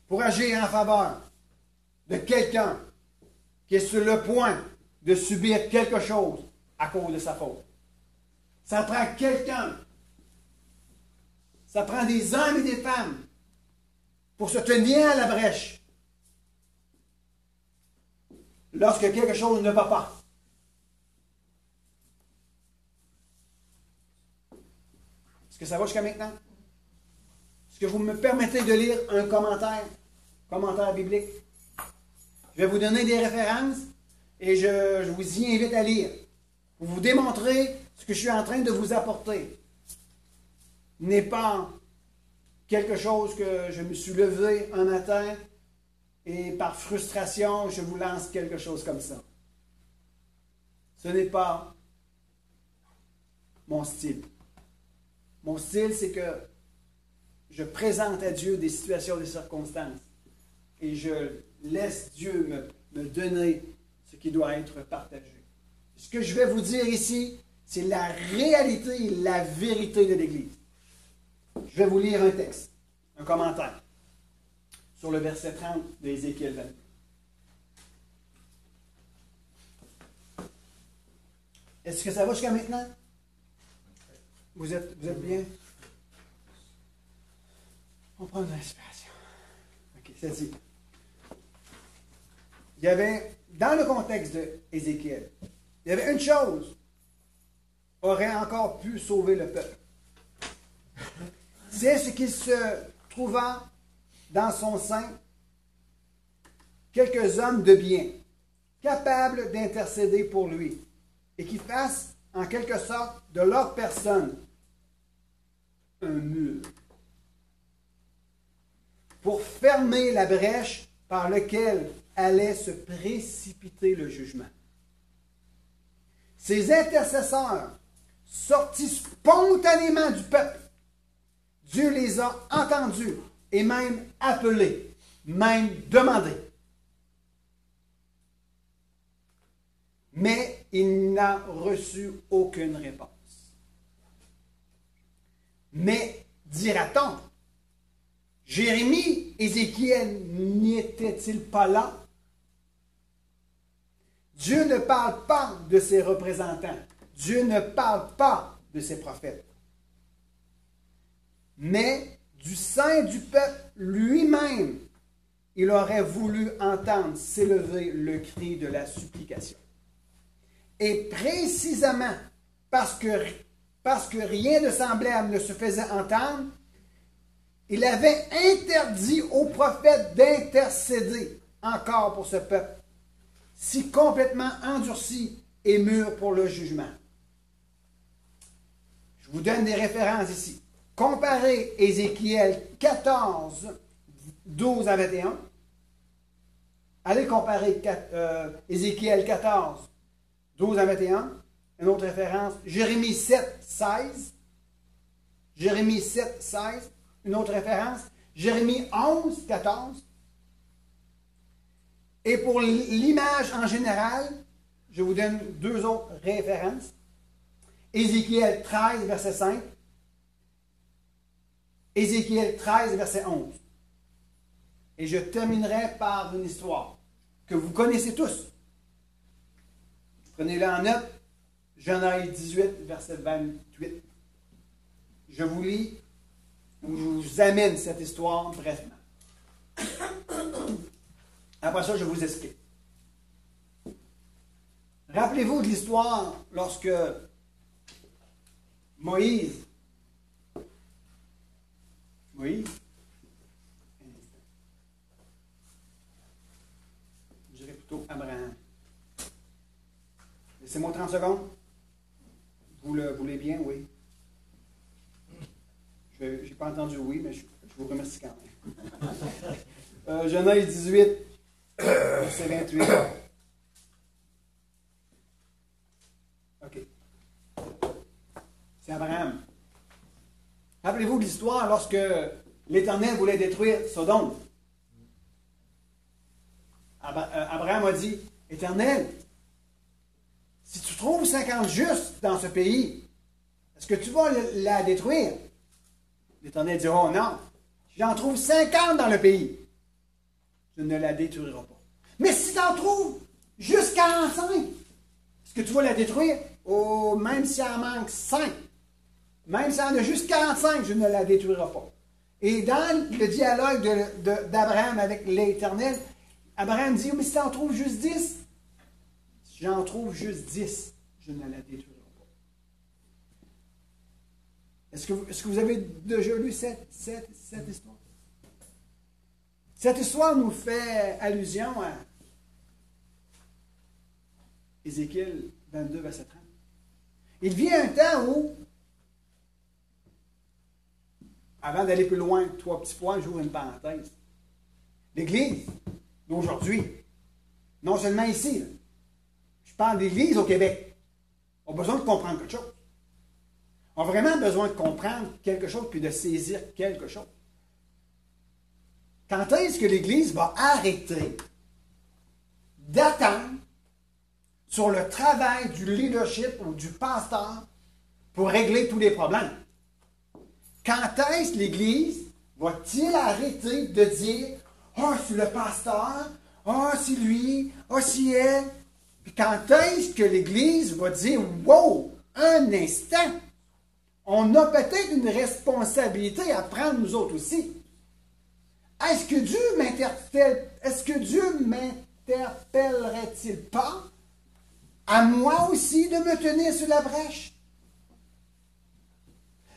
pour agir en faveur de quelqu'un qui est sur le point de subir quelque chose à cause de sa faute. Ça prend quelqu'un. Ça prend des hommes et des femmes pour se tenir à la brèche lorsque quelque chose ne va pas. Est-ce que ça va jusqu'à maintenant? Est-ce que vous me permettez de lire un commentaire biblique? Je vais vous donner des références et je vous y invite à lire pour vous démontrer ce que je suis en train de vous apporter. N'est pas quelque chose que je me suis levé un matin et par frustration, je vous lance quelque chose comme ça. Ce n'est pas mon style. Mon style, c'est que je présente à Dieu des situations, des circonstances et je laisse Dieu me donner ce qui doit être partagé. Ce que je vais vous dire ici, c'est la réalité et la vérité de l'Église. Je vais vous lire un texte, un commentaire sur le verset 30 d'Ézéchiel 20. Est-ce que ça va jusqu'à maintenant? Vous êtes bien? On prend une respiration. OK, c'est dit. Il y avait, dans le contexte d'Ézéchiel, il y avait une chose qui aurait encore pu sauver le peuple. C'est ce qu'il se trouva dans son sein quelques hommes de bien, capables d'intercéder pour lui, et qui fassent en quelque sorte de leur personne un mur pour fermer la brèche par laquelle allait se précipiter le jugement. Ces intercesseurs, sortis spontanément du peuple, Dieu les a entendus et même appelés, même demandés. Mais il n'a reçu aucune réponse. Mais, dira-t-on, Jérémie, Ézéchiel n'y était-il pas là? Dieu ne parle pas de ses représentants. Dieu ne parle pas de ses prophètes. Mais du sein du peuple lui-même, il aurait voulu entendre s'élever le cri de la supplication. Et précisément parce que rien de semblable ne se faisait entendre, il avait interdit aux prophètes d'intercéder encore pour ce peuple, si complètement endurci et mûr pour le jugement. Je vous donne des références ici. Comparez Ézéchiel 14, 12 à 21. Allez comparer Ézéchiel 14, 12 à 21. Une autre référence, Jérémie 7, 16. Jérémie 7, 16. Une autre référence, Jérémie 11, 14. Et pour l'image en général, je vous donne deux autres références. Ézéchiel 13, verset 5. Ézéchiel 13, verset 11. Et je terminerai par une histoire que vous connaissez tous. Prenez-la en note. Genèse 18, verset 28. Je vous lis ou je vous amène cette histoire brièvement. Après ça, je vous explique. Rappelez-vous de l'histoire lorsque Moïse, je dirais plutôt Abraham. Laissez-moi 30 secondes. Vous le voulez bien, oui. Je n'ai pas entendu oui, mais je vous remercie quand même. Genèse 18, verset 28. OK. C'est Abraham. Rappelez-vous de l'histoire lorsque l'Éternel voulait détruire Sodome. Abraham a dit, Éternel, si tu trouves 50 justes dans ce pays, est-ce que tu vas la détruire? L'Éternel dit, oh non, j'en trouve 50 dans le pays. Je ne la détruirai pas. Mais si tu en trouves juste 45, est-ce que tu vas la détruire? Oh, même s'il en manque 5, même s'il en a juste 45, je ne la détruirai pas. Et dans le dialogue d'Abraham avec l'Éternel, Abraham dit, mais si tu en trouves juste 10, si j'en trouve juste 10, je ne la détruirai pas. Est-ce que vous avez déjà lu cette histoire? Cette histoire nous fait allusion à Ézéchiel 22, verset 30. Il vient un temps où, avant d'aller plus loin, 3 petits points, j'ouvre une parenthèse. L'Église d'aujourd'hui, non seulement ici, je parle d'Église au Québec, a besoin de comprendre quelque chose. On a vraiment besoin de comprendre quelque chose puis de saisir quelque chose. Quand est-ce que l'Église va arrêter d'attendre sur le travail du leadership ou du pasteur pour régler tous les problèmes? Quand est-ce que l'Église va-t-il arrêter de dire « Ah, oh, c'est le pasteur, ah, oh, c'est lui, ah, oh, c'est elle ». Puis quand est-ce que l'Église va dire « Wow, un instant, on a peut-être une responsabilité à prendre nous autres aussi. » Est-ce que Dieu m'interpellerait-il pas à moi aussi de me tenir sur la brèche?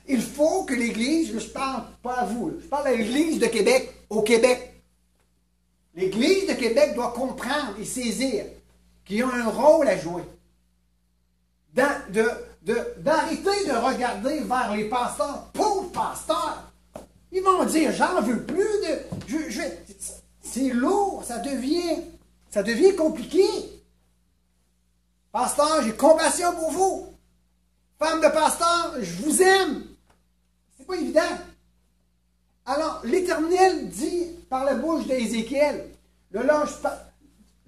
Il faut que l'Église, je ne parle pas à vous, je parle à l'Église de Québec, au Québec. L'Église de Québec doit comprendre et saisir qu'ils ont un rôle à jouer. D'arrêter de regarder vers les pasteurs, pauvres pasteurs. Ils vont dire, j'en veux plus de... c'est lourd, ça devient compliqué. Pasteur, j'ai compassion pour vous. Femme de pasteur, je vous aime. C'est pas évident. Alors, l'Éternel dit par la bouche d'Ézéchiel, là,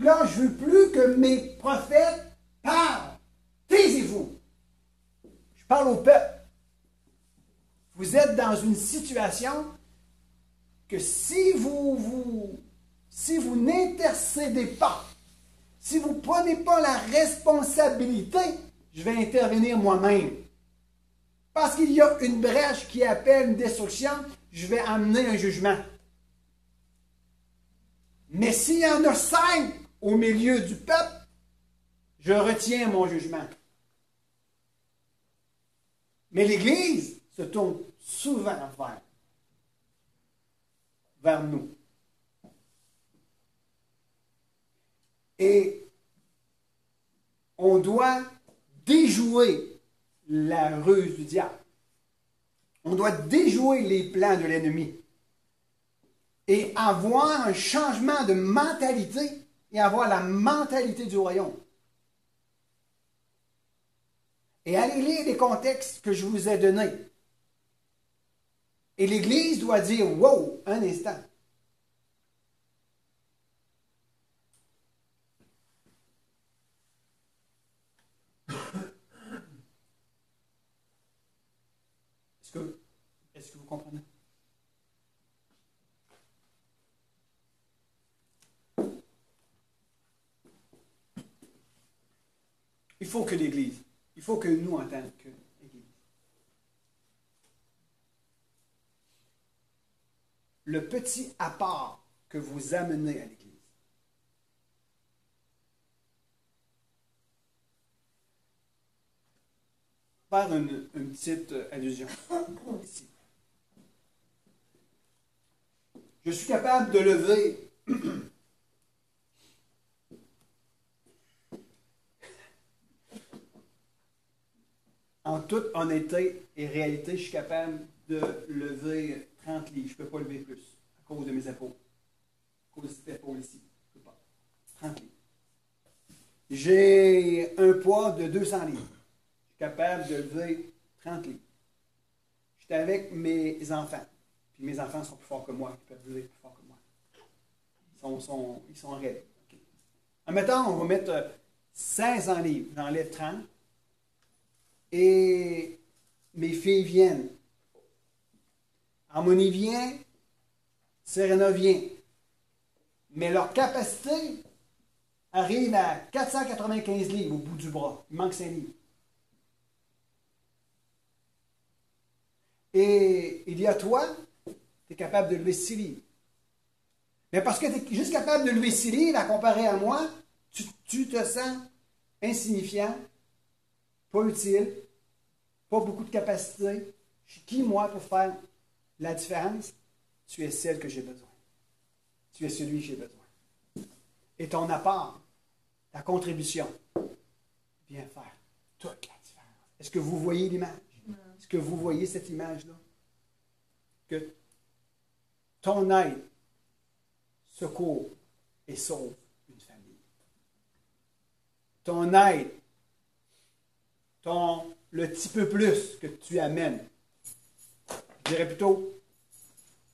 je veux plus que mes prophètes parlent. Taisez-vous. Je parle au peuple. Vous êtes dans une situation que si vous n'intercédez pas, si vous ne prenez pas la responsabilité, je vais intervenir moi-même. Parce qu'il y a une brèche qui appelle une destruction, je vais amener un jugement. Mais s'il y en a 5 au milieu du peuple, je retiens mon jugement. Mais l'Église se tourne souvent vers nous. Et on doit déjouer la ruse du diable. On doit déjouer les plans de l'ennemi. Et avoir un changement de mentalité et avoir la mentalité du royaume. Et allez lire les contextes que je vous ai donnés. Et l'Église doit dire, wow, un instant. Est-ce que vous comprenez? Il faut que l'Église, il faut que nous, en tant qu'Église, le petit apport que vous amenez à l'Église, faire une petite allusion ici. Je suis capable de lever en toute honnêteté et réalité, je suis capable de lever 30 livres. Je ne peux pas lever plus à cause de mes épaules. À cause de cette épaule ici. Je ne peux pas. 30 livres. J'ai un poids de 200 livres. Je suis capable de lever 30 livres. J'étais avec mes enfants. Puis mes enfants sont plus forts que moi. Ils peuvent lever plus fort que moi. Ils sont raides. Okay. Admettons, on va mettre 500 livres. J'enlève 30. Et mes filles viennent. Harmonie vient. Serena vient. Mais leur capacité arrive à 495 livres au bout du bras. Il manque 5 livres. Et il y a toi, tu es capable de lever 6 livres. Mais parce que tu es juste capable de lever 6 livres à comparer à moi, tu te sens insignifiant, pas utile, pas beaucoup de capacité. Je suis qui, moi, pour faire la différence? Tu es celle que j'ai besoin. Tu es celui que j'ai besoin. Et ton apport, ta contribution, vient faire toute la différence. Est-ce que vous voyez l'image? Est-ce que vous voyez cette image-là? Que ton aide secourt et sauve une famille. Ton aide, le petit peu plus que tu amènes, je dirais plutôt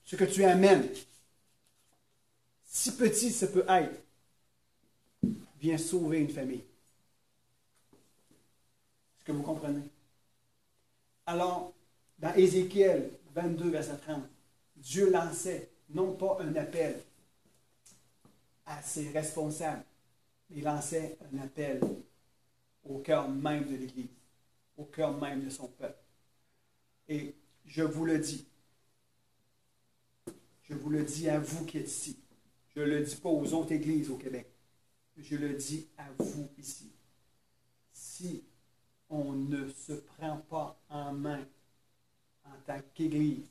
ce que tu amènes, si petit ça peut être, vient sauver une famille. Est-ce que vous comprenez? Alors, dans Ézéchiel 22, verset 30, Dieu lançait non pas un appel à ses responsables, mais il lançait un appel au cœur même de l'Église, au cœur même de son peuple. Et je vous le dis à vous qui êtes ici, je ne le dis pas aux autres églises au Québec, je le dis à vous ici. Si on ne se prend pas en main en tant qu'Église,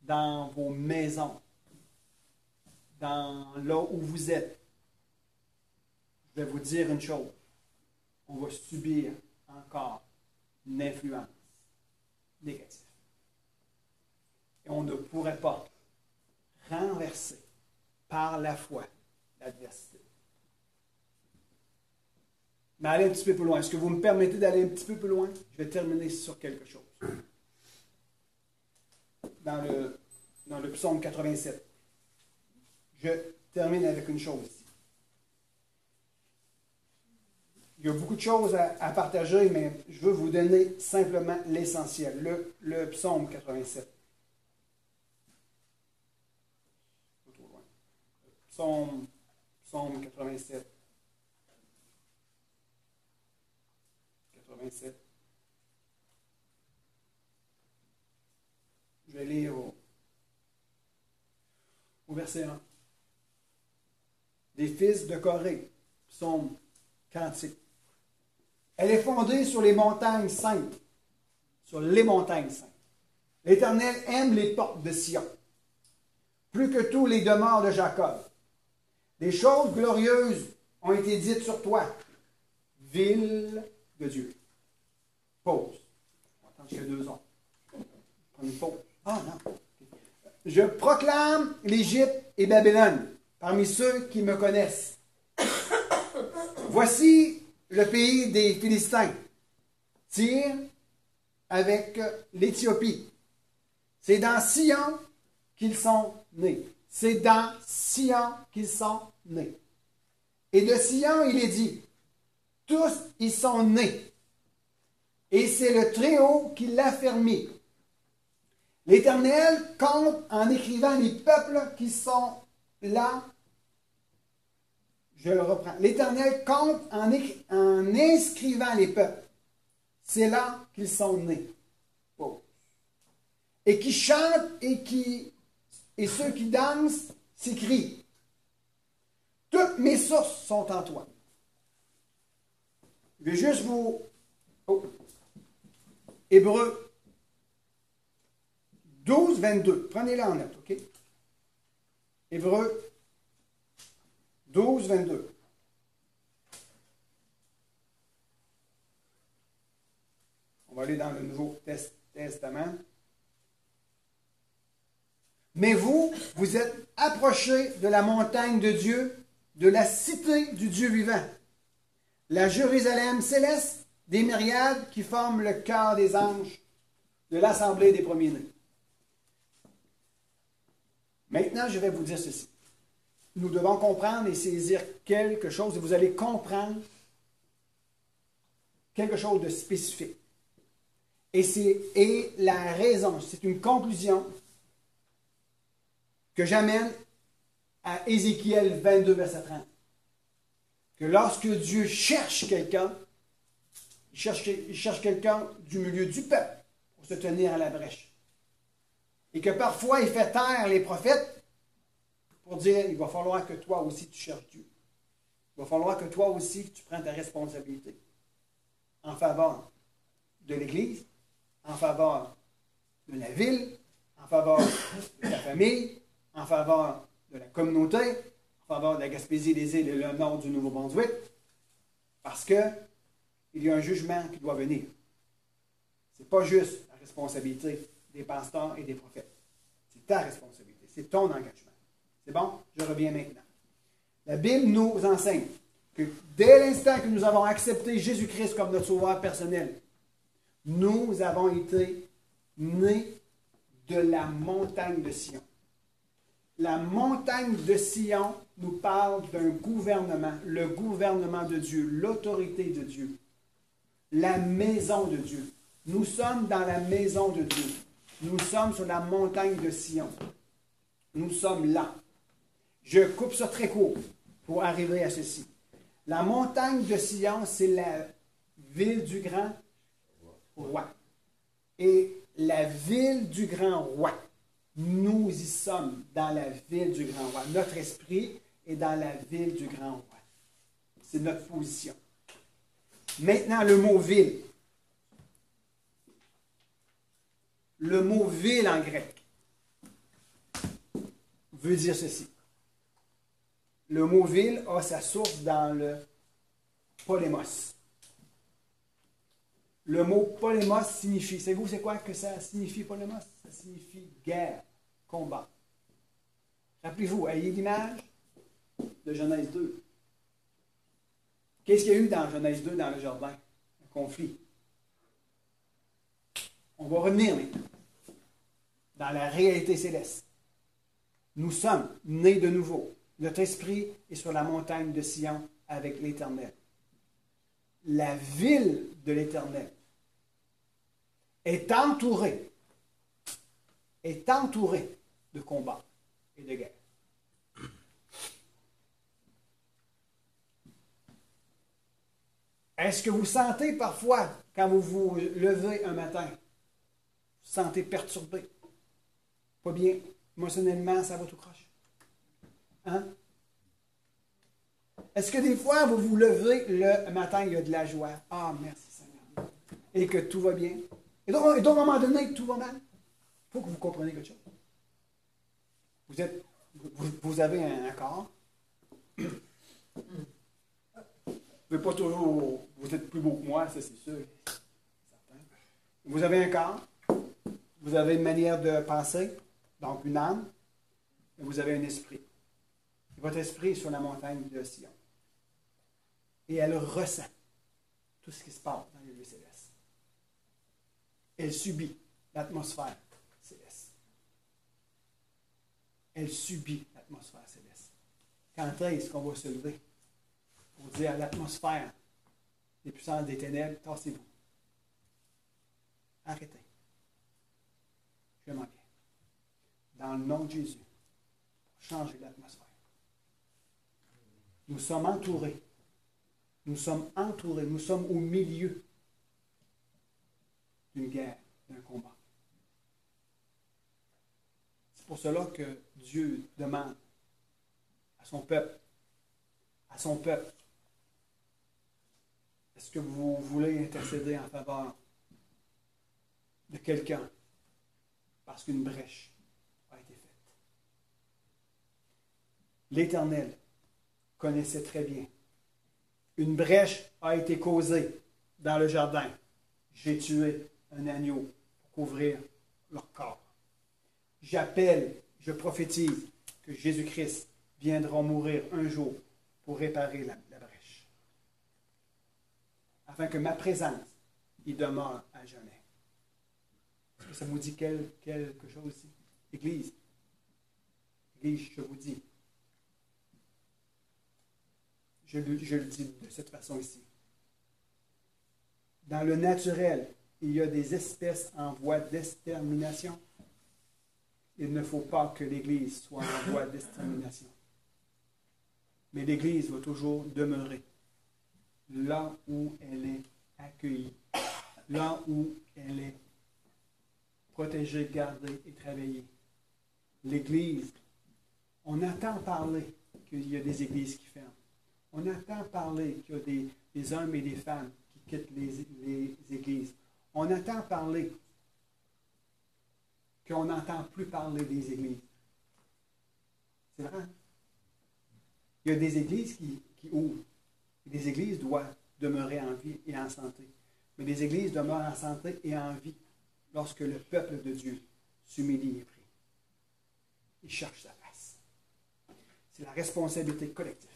dans vos maisons, dans là où vous êtes, je vais vous dire une chose. On va subir encore une influence négative. Et on ne pourrait pas renverser par la foi l'adversité. Mais aller un petit peu plus loin. Est-ce que vous me permettez d'aller un petit peu plus loin? Je vais terminer sur quelque chose. Dans le psaume 87. Je termine avec une chose ici. Il y a beaucoup de choses à partager, mais je veux vous donner simplement l'essentiel. Le psaume 87. Psaume 87. 87. Je vais lire au verset 1. Des fils de Corée, psaume cantique. Elle est fondée sur les montagnes saintes. Sur les montagnes saintes. L'Éternel aime les portes de Sion, plus que tous les demeures de Jacob. Des choses glorieuses ont été dites sur toi, ville de Dieu. Pause. On va attendre jusqu'à 2 ans. Prends une pause. Ah non. Je proclame l'Égypte et Babylone parmi ceux qui me connaissent. Voici le pays des Philistins. Tyr avec l'Éthiopie. C'est dans Sion qu'ils sont nés. C'est dans Sion qu'ils sont nés. Et de Sion, il est dit, tous y sont nés. Et c'est le Très-Haut qui l'a fermé. L'Éternel compte en écrivant les peuples qui sont là. Je le reprends. L'Éternel compte en inscrivant les peuples. C'est là qu'ils sont nés. Oh. Et qui chantent et ceux qui dansent s'écrient. Toutes mes sources sont en toi. Je vais juste vous... Oh, Hébreux 12, 22. Prenez-le en note, OK? Hébreux 12, 22. On va aller dans le Nouveau Testament. Mais vous, vous êtes approchés de la montagne de Dieu, de la cité du Dieu vivant, la Jérusalem céleste, des myriades qui forment le cœur des anges, de l'assemblée des premiers-nés. Maintenant, je vais vous dire ceci. Nous devons comprendre et saisir quelque chose, et vous allez comprendre quelque chose de spécifique. Et la raison, c'est une conclusion que j'amène à Ézéchiel 22, verset 30. Que lorsque Dieu cherche quelqu'un, il cherche quelqu'un du milieu du peuple pour se tenir à la brèche. Et que parfois il fait taire les prophètes pour dire, il va falloir que toi aussi tu cherches Dieu. Il va falloir que toi aussi tu prennes ta responsabilité en faveur de l'Église, en faveur de la ville, en faveur de ta famille, en faveur de la communauté, en faveur de la Gaspésie, des îles et le nord du Nouveau-Brunswick, parce qu'il y a un jugement qui doit venir. Ce n'est pas juste la responsabilité des pasteurs et des prophètes. C'est ta responsabilité, c'est ton engagement. C'est bon? Je reviens maintenant. La Bible nous enseigne que dès l'instant que nous avons accepté Jésus-Christ comme notre sauveur personnel, nous avons été nés de la montagne de Sion. La montagne de Sion nous parle d'un gouvernement, le gouvernement de Dieu, l'autorité de Dieu, la maison de Dieu. Nous sommes dans la maison de Dieu. Nous sommes sur la montagne de Sion. Nous sommes là. Je coupe ça très court pour arriver à ceci. La montagne de Sion, c'est la ville du grand roi. Et la ville du grand roi, nous y sommes dans la ville du grand roi. Notre esprit est dans la ville du grand roi. C'est notre position. Maintenant, le mot ville. Le mot ville en grec veut dire ceci. Le mot ville a sa source dans le polémos. Le mot polémos signifie, savez-vous c'est quoi que ça signifie polémos? Ça signifie guerre, combat. Rappelez-vous, ayez l'image de Genèse 2. Qu'est-ce qu'il y a eu dans Genèse 2 dans le jardin? Un conflit. On va revenir maintenant dans la réalité céleste. Nous sommes nés de nouveau. Notre esprit est sur la montagne de Sion avec l'Éternel. La ville de l'Éternel est entourée de combats et de guerres. Est-ce que vous sentez parfois, quand vous vous levez un matin, vous vous sentez perturbé? Pas bien? Émotionnellement, ça va tout croche? Hein? Est-ce que des fois, vous vous levez le matin, il y a de la joie? Ah, merci Seigneur. Et que tout va bien? Et donc, à un moment donné, tout va mal? Il faut que vous compreniez quelque chose. Vous avez un corps. Vous n'êtes pas toujours... Vous êtes plus beau que moi, ça c'est sûr. Vous avez un corps. Vous avez une manière de penser, donc une âme. Et vous avez un esprit. Et votre esprit est sur la montagne de Sion. Et elle ressent tout ce qui se passe dans les lieux célestes. Elle subit l'atmosphère céleste. Elle subit l'atmosphère céleste. Quand est-ce qu'on va se lever pour dire à l'atmosphère des puissances des ténèbres, tassez-vous. Arrêtez. Je m'en viens. Dans le nom de Jésus, changez l'atmosphère. Nous sommes entourés. Nous sommes entourés. Nous sommes au milieu d'une guerre, d'un combat. C'est pour cela que Dieu demande à son peuple, est-ce que vous voulez intercéder en faveur de quelqu'un parce qu'une brèche a été faite. L'Éternel connaissait très bien. Une brèche a été causée dans le jardin. J'ai tué un agneau pour couvrir leur corps. J'appelle, je prophétise que Jésus-Christ viendra mourir un jour pour réparer la brèche. Afin que ma présence y demeure à jamais. Est-ce que ça vous dit quelque chose ici? Église. Église, je vous dis. Je le dis de cette façon ici. Dans le naturel, il y a des espèces en voie d'extermination. Il ne faut pas que l'Église soit en voie d'extermination. Mais l'Église va toujours demeurer là où elle est accueillie, là où elle est protégée, gardée et travaillée. L'Église, on entend parler qu'il y a des églises qui ferment. On entend parler qu'il y a des hommes et des femmes qui quittent les églises. On entend parler qu'on n'entend plus parler des églises. C'est vrai. Il y a des églises qui ouvrent. Des églises doivent demeurer en vie et en santé. Mais des églises demeurent en santé et en vie lorsque le peuple de Dieu s'humilie et prie. Il cherche sa face. C'est la responsabilité collective.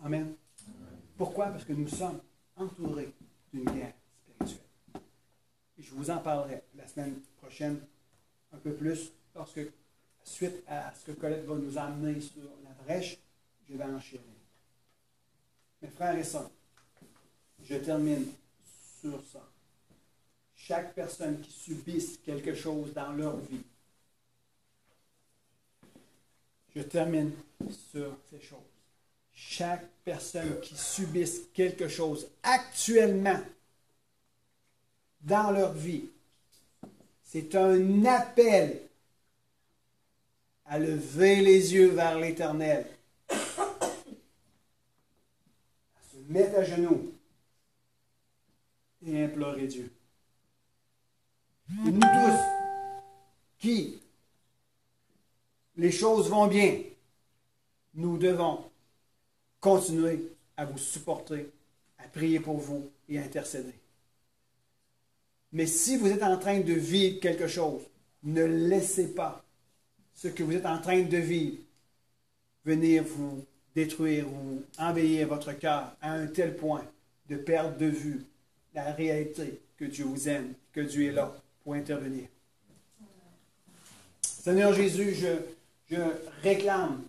Amen. Pourquoi? Parce que nous sommes entourés d'une guerre spirituelle. Et je vous en parlerai la semaine prochaine un peu plus lorsque, suite à ce que Colette va nous emmener sur la brèche, je vais enchérir. Mes frères et sœurs, je termine sur ça. Chaque personne qui subisse quelque chose dans leur vie, je termine sur ces choses. Chaque personne qui subisse quelque chose actuellement dans leur vie, c'est un appel à lever les yeux vers l'Éternel, à se mettre à genoux et implorer Dieu. Et nous tous, qui les choses vont bien, nous devons continuer à vous supporter, à prier pour vous et à intercéder. Mais si vous êtes en train de vivre quelque chose, ne laissez pas ce que vous êtes en train de vivre venir vous détruire ou envahir votre cœur à un tel point de perdre de vue la réalité que Dieu vous aime, que Dieu est là pour intervenir. Seigneur Jésus, je réclame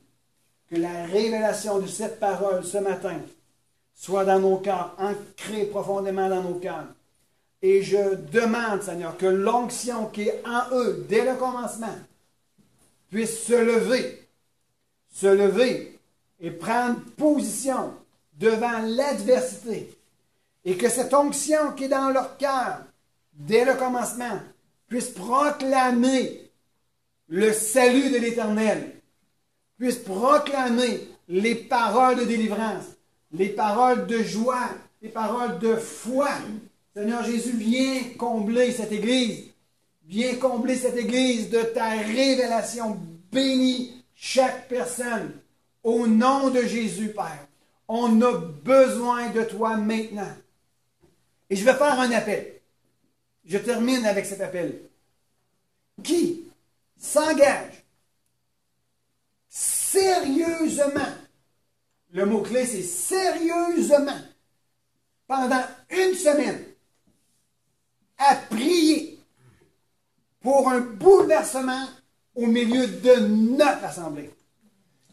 que la révélation de cette parole ce matin soit dans nos cœurs, ancrée profondément dans nos cœurs. Et je demande, Seigneur, que l'onction qui est en eux dès le commencement puisse se lever et prendre position devant l'adversité. Et que cette onction qui est dans leur cœur dès le commencement puisse proclamer le salut de l'Éternel, puisse proclamer les paroles de délivrance, les paroles de joie, les paroles de foi. Seigneur Jésus, viens combler cette Église. Viens combler cette Église de ta révélation. Bénis chaque personne. Au nom de Jésus, Père, on a besoin de toi maintenant. Et je vais faire un appel. Je termine avec cet appel. Qui s'engage sérieusement, le mot-clé c'est sérieusement, pendant une semaine, à prier pour un bouleversement au milieu de notre assemblée.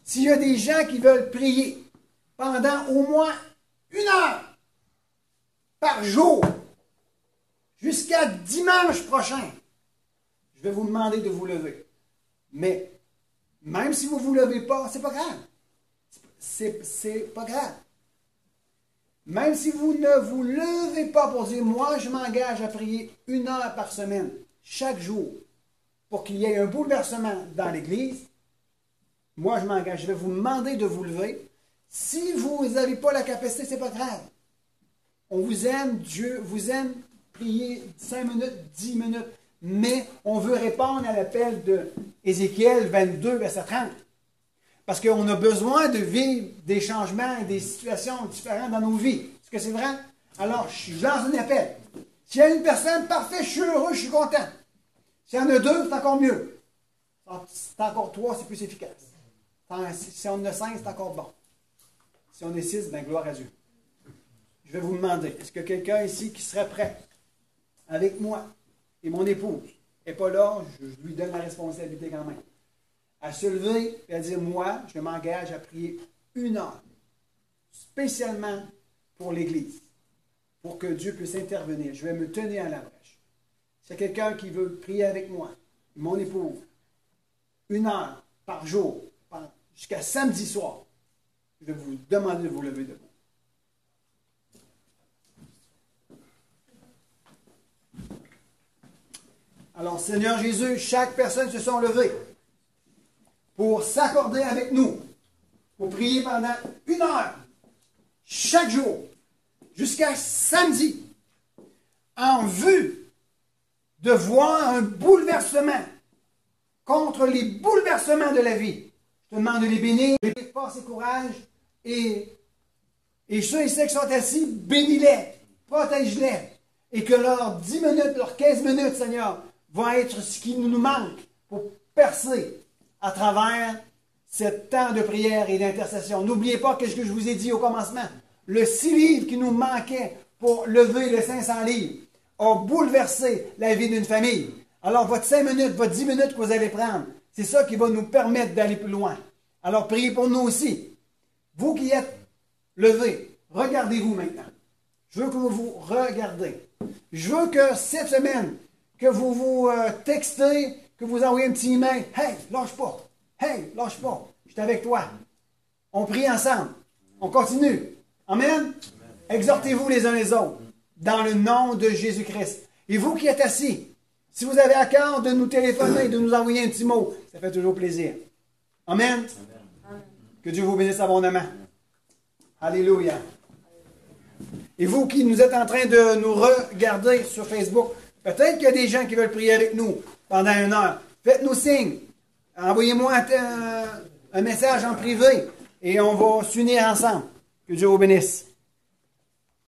S'il y a des gens qui veulent prier pendant au moins 1 heure par jour, jusqu'à dimanche prochain, je vais vous demander de vous lever. Mais, même si vous ne vous levez pas, c'est pas grave. C'est pas grave. Même si vous ne vous levez pas pour dire, moi je m'engage à prier 1 heure par semaine, chaque jour, pour qu'il y ait un bouleversement dans l'Église, moi je m'engage. Je vais vous demander de vous lever. Si vous n'avez pas la capacité, c'est pas grave. On vous aime, Dieu vous aime prier 5 minutes, 10 minutes, mais on veut répondre à l'appel de Ézéchiel 22, verset 30. Parce qu'on a besoin de vivre des changements et des situations différentes dans nos vies. Est-ce que c'est vrai? Alors, je lance un appel. S'il y a une personne parfaite, je suis heureux, je suis content. S'il y en a 2, c'est encore mieux. Si c'est encore 3, c'est plus efficace. Si on en a 5, c'est encore bon. Si on est 6, bien gloire à Dieu. Je vais vous demander, est-ce que quelqu'un ici qui serait prêt avec moi et mon épouse n'est pas là, je lui donne la responsabilité quand même, à se lever et à dire, moi, je m'engage à prier 1 heure, spécialement pour l'Église, pour que Dieu puisse intervenir. Je vais me tenir à la brèche. S'il y a quelqu'un qui veut prier avec moi, mon épouse, 1 heure par jour, jusqu'à samedi soir, je vais vous demander de vous lever debout. Alors, Seigneur Jésus, chaque personne se sont levées pour s'accorder avec nous, pour prier pendant 1 heure, chaque jour, jusqu'à samedi, en vue de voir un bouleversement contre les bouleversements de la vie. Je te demande de les bénir, de les force et courage, et ceux et celles qui sont assis, bénis-les, protège-les, et que leurs 10 minutes, leurs 15 minutes, Seigneur, vont être ce qui nous manque pour percer à travers ce temps de prière et d'intercession. N'oubliez pas ce que je vous ai dit au commencement. Le 6 livres qui nous manquait pour lever le 500 livres a bouleversé la vie d'une famille. Alors, votre 5 minutes, votre 10 minutes que vous allez prendre, c'est ça qui va nous permettre d'aller plus loin. Alors, priez pour nous aussi. Vous qui êtes levés, regardez-vous maintenant. Je veux que vous vous regardez. Je veux que cette semaine, que vous vous textez, que vous envoyez un petit email. Hey, lâche pas. Hey, lâche pas. Je suis avec toi. On prie ensemble. On continue. Amen. Exhortez-vous les uns les autres dans le nom de Jésus-Christ. Et vous qui êtes assis, si vous avez à cœur de nous téléphoner, de nous envoyer un petit mot, ça fait toujours plaisir. Amen. Que Dieu vous bénisse abondamment. Alléluia. Et vous qui nous êtes en train de nous regarder sur Facebook, peut-être qu'il y a des gens qui veulent prier avec nous pendant 1 heure. Faites-nous signe. Envoyez-moi un message en privé et on va s'unir ensemble. Que Dieu vous bénisse.